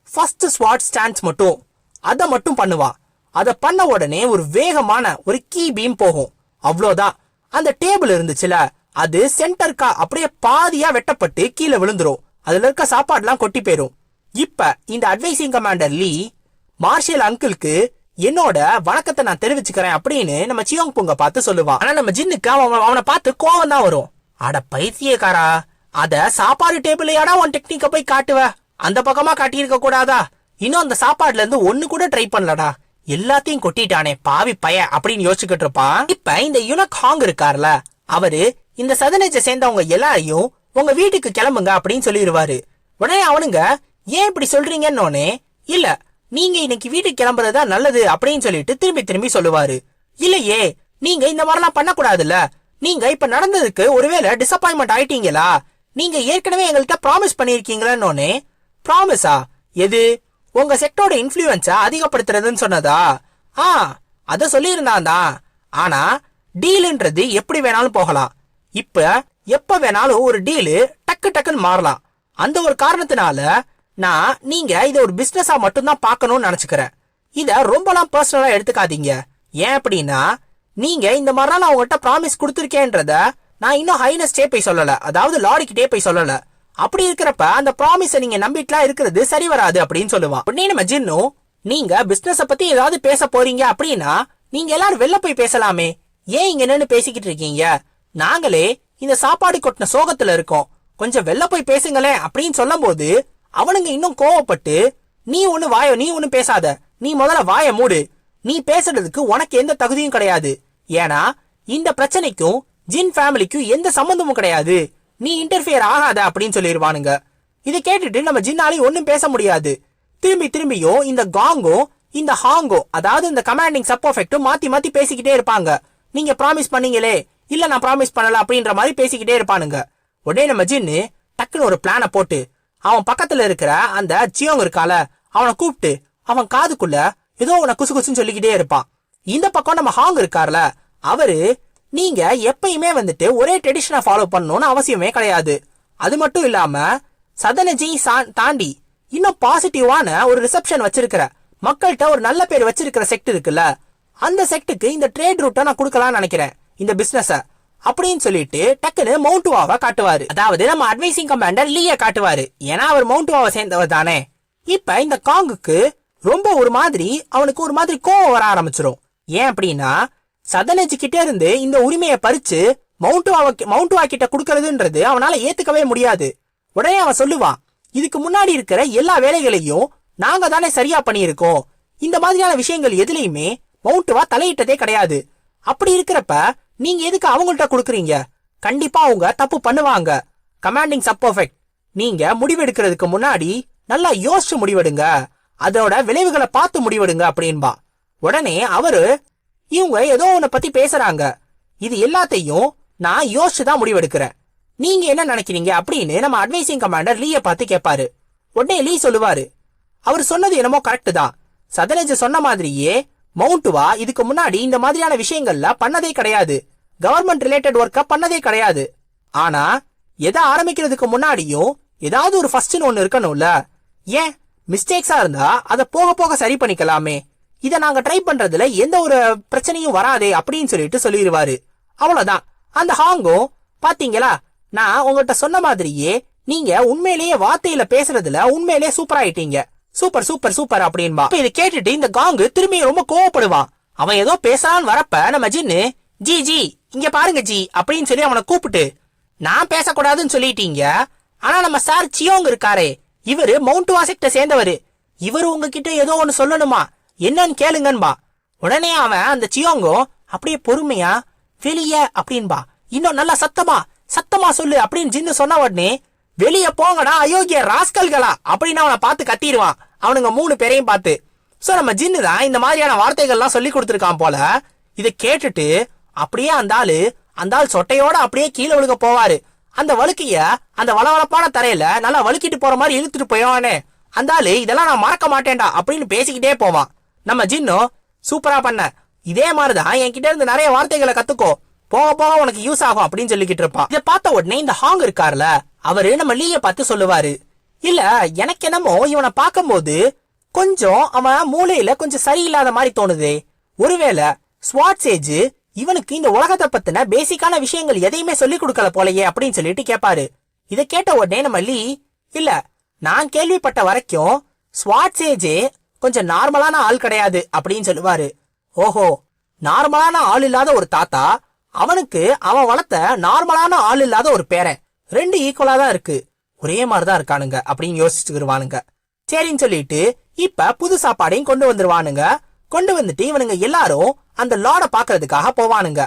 ஃபர்ஸ்ட் ஸ்வாட் ஸ்டான்ஸ் மட்டும் அதை மட்டும் பண்ணுவான். அதை பண்ண உடனே ஒரு வேகமான ஒரு கீ பீம் போகும். அவ்வளோதான், அந்த டேபிள் இருந்துச்சுல அது சென்டர்க்கா அப்படியே பாதியா வெட்டப்பட்டு கீழே விழுந்துரும். அதுல இருக்க சாப்பாடுலாம் கொட்டி போயிரும். இப்ப இந்த அட்வைசிங் கமாண்டர் லீ மார்ஷியல் அங்கிளுக்கு என்னோட வணக்கத்தை நான் தெரிவிச்சுக்கிறேன் அப்படின்னு நம்ம சியோங் புங்க பார்த்து சொல்லுவான். ஆனா நம்ம ஜின்னுக்கு அவனை பார்த்து கோவம் தான் வரும். அட பைத்தியக்காரா, அத சாப்பாடு டேபிளையாடா உன் டெக்னிக்க போய் காட்டுவ? அந்த பக்கமா காட்டியிருக்க கூடாதா? இன்னும் அந்த சாப்பாடுல இருந்து ஒண்ணு கூட ட்ரை பண்ணலடா, எல்லாத்தையும் கொட்டிட்டானே பாவி பய அப்படின்னு யோசிச்சுக்கிட்டு இருப்பான். இப்ப இந்த யுனக் ஹாங் இருக்கார்ல, அவரு இந்த சதனேஜை சேர்ந்தவங்க எல்லாரையும் உங்க வீட்டுக்கு கிளம்புங்க அப்படின்னு சொல்லிடுவாரு. உடனே அவனுங்க ஏன் இப்படி சொல்றீங்கன்னு, இல்ல நீங்க இன்னைக்கு வீட்டுக்கு கிளம்புறதா நல்லது அப்படின்னு சொல்லிட்டு திரும்பி திரும்பி சொல்லுவாரு. இல்லையே, நீங்க இந்த மாதிரிலாம் பண்ணக்கூடாதுல்ல, நீங்க இப்ப நடந்ததுக்கு ஒருவேளை டிசப்பாயின்மெண்ட் ஆயிட்டீங்களா? நீங்க ஏற்கனவே எங்கள்கிட்ட ப்ராமிஸ் பண்ணிருக்கீங்களே. ப்ராமிஸா? எது? உங்க செக்டோட இன்ஃப்ளூயன்ஸ அதிகப்படுத்துறதுன்னு சொன்னதா? அத சொல்லியிருந்தான் தான். ஆனா டீல்ன்றது எப்படி வேணாலும் போகலாம். இப்ப எப்ப வேணாலும் ஒரு டீலு டக்கு டக்குன்னு மாறலாம். அந்த ஒரு காரணத்தினால நான் நீங்க இத ஒரு பிசினஸா மட்டும்தான் பார்க்கணும்னு நினைச்சுக்கிறேன். இத ரொம்பலாம் பர்சனலா எடுத்துக்காதீங்க. ஏன் அப்படின்னா, நீங்க இந்த மாதிரிலாம் நான் உங்ககிட்ட ப்ராமிஸ் கொடுத்துருக்கேன்றத நான் இன்னும் ஹைனஸ்டே போய் சொல்லல, அதாவது லாரிக்கிட்டே போய் சொல்லல. அப்படி இருக்கிறப்ப அந்த ப்ராமிஸ நீங்க நம்பிட்டுலாம் இருக்கிறது சரி வராது அப்படின்னு சொல்லுவான். உடனே நம்ம ஜின்னும், நீங்க பிசினஸ பத்தி ஏதாவது பேச போறீங்க அப்படின்னா நீங்க எல்லாரும் வெளில போய் பேசலாமே, ஏன் இங்க என்னன்னு பேசிக்கிட்டு இருக்கீங்க? நாங்களே இந்த சாப்பாடு கொட்டின சோகத்துல இருக்கோம், கொஞ்சம் வெளில போய் பேசுங்களேன் அப்படின்னு சொல்லும் போது அவனுங்க இன்னும் கோவப்பட்டு, நீ ஒண்ணு பேசாத, நீ முதல்ல வாய மூடு, நீ பேசுறதுக்கு உனக்கு எந்த தகுதியும் கிடையாது, ஏன்னா இந்த பிரச்சனைக்கும் ஜின் ஃபேமிலிக்கும் எந்த சம்பந்தமும் கிடையாது, நீ இன்டர்ஃபியர் ஆகாத அப்படின்னு சொல்லிடுவானுங்க. இதை கேட்டுட்டு நம்ம ஜின்னாலையும் ஒன்னும் பேச முடியாது. திரும்பியும் இந்த காங்கும் இந்த ஹாங்கோ, அதாவது இந்த கமாண்டிங் சப் பர்ஃபெக்ட்டும் மாத்தி மாத்தி பேசிக்கிட்டே இருப்பாங்க. நீங்க ப்ராமிஸ் பண்ணீங்களே, இல்ல நான் ப்ராமிஸ் பண்ணல அப்படின்ற மாதிரி பேசிக்கிட்டே இருப்பானுங்க. உடனே நம்ம ஜின்னு டக்குன்னு ஒரு பிளான போட்டு அவன் பக்கத்துல இருக்கிற அந்த சியோங் இருக்கால, அவனை கூப்பிட்டு அவன் காதுக்குள்ள ஏதோ உன குசு குசுன்னு சொல்லிக்கிட்டே இருப்பான். இந்த பக்கம் நம்ம ஹாங் இருக்கார்ல, அவரு நீங்க எப்பயுமே வந்துட்டு ஒரே ட்ரெடிஷனை ஃபாலோ பண்ணணும்னு அவசியமே கிடையாது, அது மட்டும் இல்லாம சதனஜி தாண்டி இன்னும் பாசிட்டிவான ஒரு ரிசப்ஷன் வச்சிருக்கிற, மக்கள்கிட்ட ஒரு நல்ல பேர் வச்சிருக்கிற செக்ட் இருக்குல்ல, அந்த செக்டுக்கு இந்த ட்ரேட் ரூட்டை நான் கொடுக்கலாம்னு நினைக்கிறேன், இந்த பிசினஸ அப்படின்னு சொல்லிட்டு டக்குன்னு மவுண்ட்வாவை காட்டுவாரு. அதாவது நம்ம அட்வைசிங் கமாண்டர் லீய காட்டுவாரு. ஏன்னா அவர் மவுண்ட்வாவை சேர்ந்தவர் தானே. இப்ப இந்த காங்குக்கு ரொம்ப அவனுக்கு ஒரு மாதிரி கோவம் வர ஆரம்பிச்சிரும். ஏன் அப்படின்னா, சதனஜி கிட்ட இருந்து இந்த உரிமையை பறிச்சு மவுண்ட்வா கிட்ட குடுக்கறதுன்றது அவனால ஏத்துக்கவே முடியாது. உடனே அவன் சொல்லுவான், இதுக்கு முன்னாடி இருக்கிற எல்லா வேலைகளையும் நாங்க தானே சரியா பண்ணியிருக்கோம், இந்த மாதிரியான விஷயங்கள் எதுலையுமே மவுண்ட்வா தலையிட்டதே கிடையாது. அப்படி இருக்கிறப்ப நீங்க எதுக்கு அவங்கள்ட்ட குடுக்குறீங்க? கண்டிப்பா அவங்க தப்பு பண்ணுவாங்க. கமாண்டிங் சப் பர்ஃபெக்ட், நீங்க முடிவெடுக்கிறதுக்கு முன்னாடி நல்லா யோசிச்சு முடிவெடுங்க, அதோட விளைவுகளை பார்த்து முடிவெடுங்க அப்படின்பா. உடனே அவரு, இவங்க ஏதோ உன்னை பத்தி பேசுறாங்க, இது எல்லாத்தையும் நான் யோசிச்சுதான் முடிவெடுக்கிறேன், நீங்க என்ன நினைக்கிறீங்க அப்படின்னு நம்ம அட்வைசிங் கமாண்டர் லீய பார்த்து கேட்பாரு. உடனே லீ சொல்லுவாரு, அவர் சொன்னது என்னமோ கரெக்ட் தான், சதனேஜ் சொன்ன மாதிரியே மவுண்ட்வா இதுக்கு முன்னாடி இந்த மாதிரியான விஷயங்கள்ல பண்ணதே கிடையாது, கவர்மெண்ட் ரிலேட்டட் ஒர்க்க பண்ணதே கிடையாது. ஆனா எதை ஆரம்பிக்கிறதுக்கு முன்னாடியும் ஏதாவது ஒரு ஃபர்ஸ்ட்னு ஒண்ணு இருக்கணும்ல, ஏன் மிஸ்டேக்ஸா இருந்தா அதை போக போக சரி பண்ணிக்கலாமே, இதை நாங்க ட்ரை பண்றதுல எந்த ஒரு பிரச்சனையும் வராதே அப்படின்னு சொல்லிட்டு சொல்லிடுவாரு. அவ்வளவுதான். அந்த ஹாங்கும், பாத்தீங்களா நான் உங்ககிட்ட சொன்ன மாதிரியே நீங்க உண்மையிலேயே வார்த்தையில பேசுறதுல உண்மையிலேயே சூப்பர் ஆயிட்டீங்க, சூப்பர் சூப்பர் சூப்பர் அப்படின்பா. இதை கேட்டுட்டு இந்த காங்கு திரும்பி ரொம்ப கோவப்படுவான். அவன் ஏதோ பேசலான்னு வரப்ப நம்ம ஜின்னு, ஜி ஜி இங்க பாருங்க ஜி அப்படின்னு சொல்லி அவனை கூப்பிட்டு, நான் பேசக்கூடாதுன்னு சொல்லிட்டீங்க, ஆனா நம்ம சார் சியோங் இருக்காரே, இவரு மவுண்ட்வா செக்ட சேர்ந்தவரு, இவரு உங்ககிட்ட ஏதோ ஒண்ணு சொல்லணுமா, என்னன்னு கேளுங்கன்பா. உடனே அவன் அந்த சியோங்கும் அப்படியே பொறுமையா வெளிய அப்படின்பா, இன்னும் நல்லா சத்தமா சொல்லு அப்படின்னு ஜின்னு சொன்ன உடனே, வெளிய போங்கடா அயோக்கிய ராஸ்கல்களா அப்படின்னு அவனை பார்த்து கத்திடுவான், அவனுங்க 3 பேரையும் பார்த்து. சோ நம்ம ஜின்னு தான் இந்த மாதிரியான வார்த்தைகள்லாம் சொல்லி கொடுத்துருக்கான் போல. இதை கேட்டுட்டு அப்படியே அந்த ஆள் சொட்டையோட அப்படியே கீழே விழுக போவாரு. அந்த வழுக்கைய அந்த வளவளப்பான தரையில நல்லா வழுக்கிட்டு போற மாதிரி இழுத்துட்டு போயவானே, அந்த ஆளு இதெல்லாம் நான் மறக்க மாட்டேன்டா அப்படின்னு பேசிக்கிட்டே போவான். நம்ம ஜின்னும், சூப்பரா பண்ண, இதே மாதிரிதான் என்கிட்ட இருந்து நிறைய வார்த்தைகளை கத்துக்கோ, போக போக உனக்கு யூஸ் ஆகும் அப்படின்னு சொல்லிக்கிட்டு இருப்பான். இதை பார்த்த உடனே இந்த ஹாங் இருக்கார்ல, அவரு நம்ம லீய பார்த்து சொல்லுவாரு, இல்ல எனக்கு என்னமோ இவனை பார்க்கும்போது கொஞ்சம் அவன் மூளையில கொஞ்சம் சரியில்லாத மாதிரி தோணுது, ஒருவேளை ஸ்வாட்சேஜ் இவனுக்கு இந்த உலகத்தை பத்தின பேசிக்கான விஷயங்கள் எதையுமே சொல்லி கொடுக்கல போலயே அப்படின்னு சொல்லிட்டு கேட்பாரு. இதை கேட்ட உடனே நம்ம லீ, இல்ல நான் கேள்விப்பட்ட வரைக்கும் ஸ்வாட்சேஜ் கொஞ்சம் நார்மலான ஆள் கிடையாது அப்படின்னு சொல்லுவாரு. ஓஹோ, நார்மலான ஆள் இல்லாத ஒரு தாத்தா, அவனுக்கு அவன் வளர்த்த நார்மலான ஆள் இல்லாத ஒரு பேரன், ரெண்டு ஈக்குவலா தான் இருக்கு, ஒரே மாதிரிதான் இருக்கானுங்க அப்படின்னு யோசிச்சுக்கிருவானுங்க. சரின்னு சொல்லிட்டு இப்ப புது சாப்பாடையும் கொண்டு வந்துருவானுங்க. கொண்டு வந்துட்டு இவனுங்க எல்லாரும் அந்த லார்ட பாக்குறதுக்காக போவானுங்க.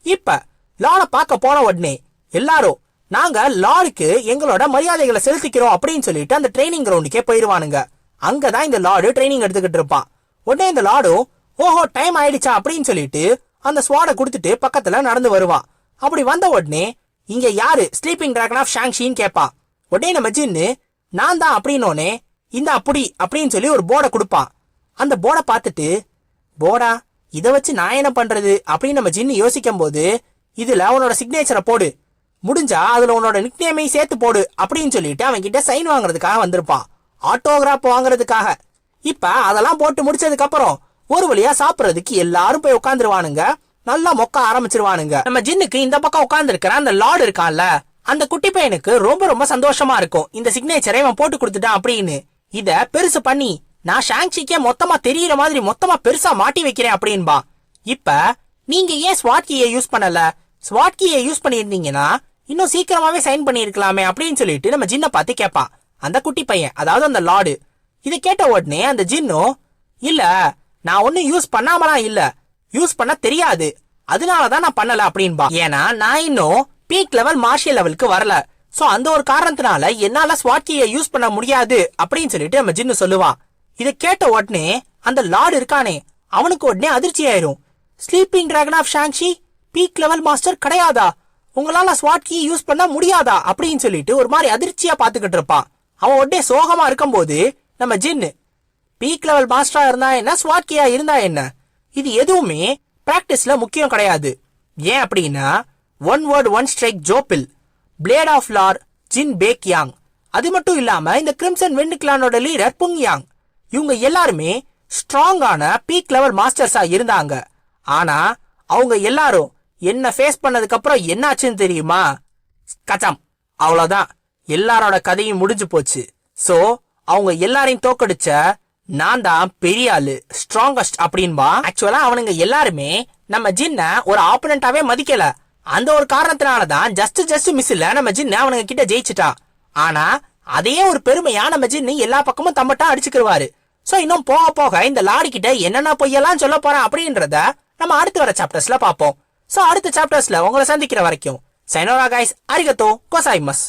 இப்ப லார்ட பார்க்க போன உடனே எல்லாரும் நாங்க லார்டுக்கு எங்களோட மரியாதைகளை செலுத்திக்கிறோம் அப்படின்னு சொல்லிட்டு அந்த ட்ரைனிங் கிரவுண்டுக்கே போயிருவானுங்க. அங்கதான் இந்த லார்டு ட்ரைனிங் எடுத்துக்கிட்டு இருப்பான். உடனே இந்த லார்டும் ஓஹோ டைம் ஆயிடுச்சா அப்படின்னு சொல்லிட்டு அந்த ஸ்வாட குடுத்துட்டு பக்கத்துல நடந்து வருவான். அப்படி வந்த உடனே இங்க யாரு ஸ்லீப்பிங் டிராகன் ஆஃப் ஷாங்ஷின்னு கேட்பான். உடனே நம்ம ஜின்னு நான் தான் அப்படின்னோனே இந்த அப்படி அப்படின்னு சொல்லி ஒரு போர்டை கொடுப்பான். அந்த போர்டை பார்த்துட்டு போடா இதை வச்சு நான் என்ன பண்றது அப்படின்னு நம்ம ஜின்னு யோசிக்கும் போது இதுல உன்னோட சிக்னேச்சரை போடு, முடிஞ்சா அதுல உன்னோட நிக்நேமையும் சேர்த்து போடு அப்படின்னு சொல்லிட்டு அவன் கிட்ட சைன் வாங்குறதுக்காக வந்திருப்பான், ஆட்டோகிராஃப் வாங்குறதுக்காக. இப்ப அதெல்லாம் போட்டு முடிச்சதுக்கு அப்புறம் ஒரு வழியா சாப்பிடறதுக்கு எல்லாரும் போய் உட்காந்துருவானுங்க. நல்லா மொக்க ஆரம்பிச்சிருவானுங்க. நம்ம ஜின்னுக்கு இந்த பக்கம் உட்கார்ந்து இருக்கிற அந்த லார்டு இருக்கான்ல, அந்த குட்டி பையனுக்கு ரொம்ப ரொம்ப சந்தோஷமா இருக்கும் இந்த சிக்னேச்சரை இவன் போட்டு கொடுத்துட்டான் அப்படின்னு. இத பெருசு பண்ணி நான் ஷாங்ஷிக்கே மொத்தமா தெரியற மாதிரி மொத்தமா பெருசா மாட்டி வைக்கிறேன் அப்படின்பா. இப்ப நீங்க ஏன் ஸ்வாட் கீயை யூஸ் பண்ணல, ஸ்வாட் கீயை யூஸ் பண்ணிருந்தீங்கன்னா இன்னும் சீக்கிரமாவே சைன் பண்ணிருக்கலாமே அப்படின்னு சொல்லிட்டு நம்ம ஜின்னை பார்த்து கேட்பான் அந்த குட்டி பையன், அதாவது அந்த லார்டு. இதை கேட்ட உடனே அந்த ஜின்னும் இல்ல நான் ஒன்னும் யூஸ் பண்ணாமலாம் இல்ல, யூஸ் பண்ண தெரியாது, அதனாலதான் நான் பண்ணல அப்படின்பா. ஏன்னா நான் இன்னும் பீக் லெவல் மார்ஷியல் லெவலுக்கு வரல, சோ அந்த ஒரு காரணத்தினால என்னால ஸ்வாட் கீயை யூஸ் பண்ண முடியாது அப்படின்னு சொல்லிட்டு நம்ம ஜின்னு சொல்லுவான். இதை கேட்ட உடனே அந்த லார்டு இருக்கானே அவனுக்கு உடனே அதிர்ச்சி ஆயிரும். Sleeping dragon of Shangshi peak level master கிடையாதா, உங்களால ஸ்வாட் கீ யூஸ் பண்ண முடியாதா அப்படின்னு சொல்லிட்டு ஒரு மாதிரி அதிர்ச்சியா பாத்துக்கிட்டு இருப்பான். அவன் உடனே சோகமா இருக்கும் போது நம்ம ஜின்னு பீக் லெவல் மாஸ்டரா இருந்தா என்ன, ஸ்வாட் கீயா இருந்தா என்ன, இது எதுவுமே பிராக்டிஸ்ல முக்கியம் கிடையாது. ஏன் அப்படின்னா ஒன் வேர்ட் ஒன் ஸ்ட்ரைக் ஜோபில், பிளேட் ஆஃப் லார் ஜின் பேக் யாங், அது மட்டும் இல்லாம இந்த கிரிம்சன் விண்ட் கிளானோட லீடர் புங் யாங், இவங்க எல்லாருமே ஸ்ட்ராங்கான பீக் லெவல் மாஸ்டர்ஸா இருந்தாங்க. ஆனா அவங்க எல்லாரும் என்ன ஃபேஸ் பண்ணதுக்கு அப்புறம் என்ன ஆச்சுன்னு தெரியுமா, கச்சம், அவ்வளவுதான், எல்லாரோட கதையும் முடிஞ்சு போச்சு. சோ அவங்க எல்லாரையும் தோக்கடிச்ச நான் தான் பெரிய ஆளு, ஸ்ட்ராங்கஸ்ட் அப்படின்பா. ஆக்சுவலா அவனுங்க எல்லாருமே நம்ம ஜின்ன ஒரு ஆப்போனண்டாவே மதிக்கல, அந்த ஒரு காரணத்தினாலதான் ஜஸ்ட் மிஸ்ல நம்ம ஜின்ன அவனுங்க கிட்ட ஜெயிச்சுட்டான். ஆனா அதையே ஒரு பெருமையா நம்ம ஜின்னு எல்லா பக்கமும் தம்பட்டா அடிச்சுக்கிருவாரு. சோ இன்னும் போக போக இந்த லாடி கிட்ட என்னென்ன பொய்யெல்லாம் சொல்ல போறான் அப்படின்றத நம்ம அடுத்து வர சாப்டர்ஸ்ல பாப்போம். சோ அடுத்த சாப்டர்ஸ்ல உங்களை சந்திக்கிற வரைக்கும் சைனோரா கைஸ், அரிகத்தோ கோசாய்மஸ்.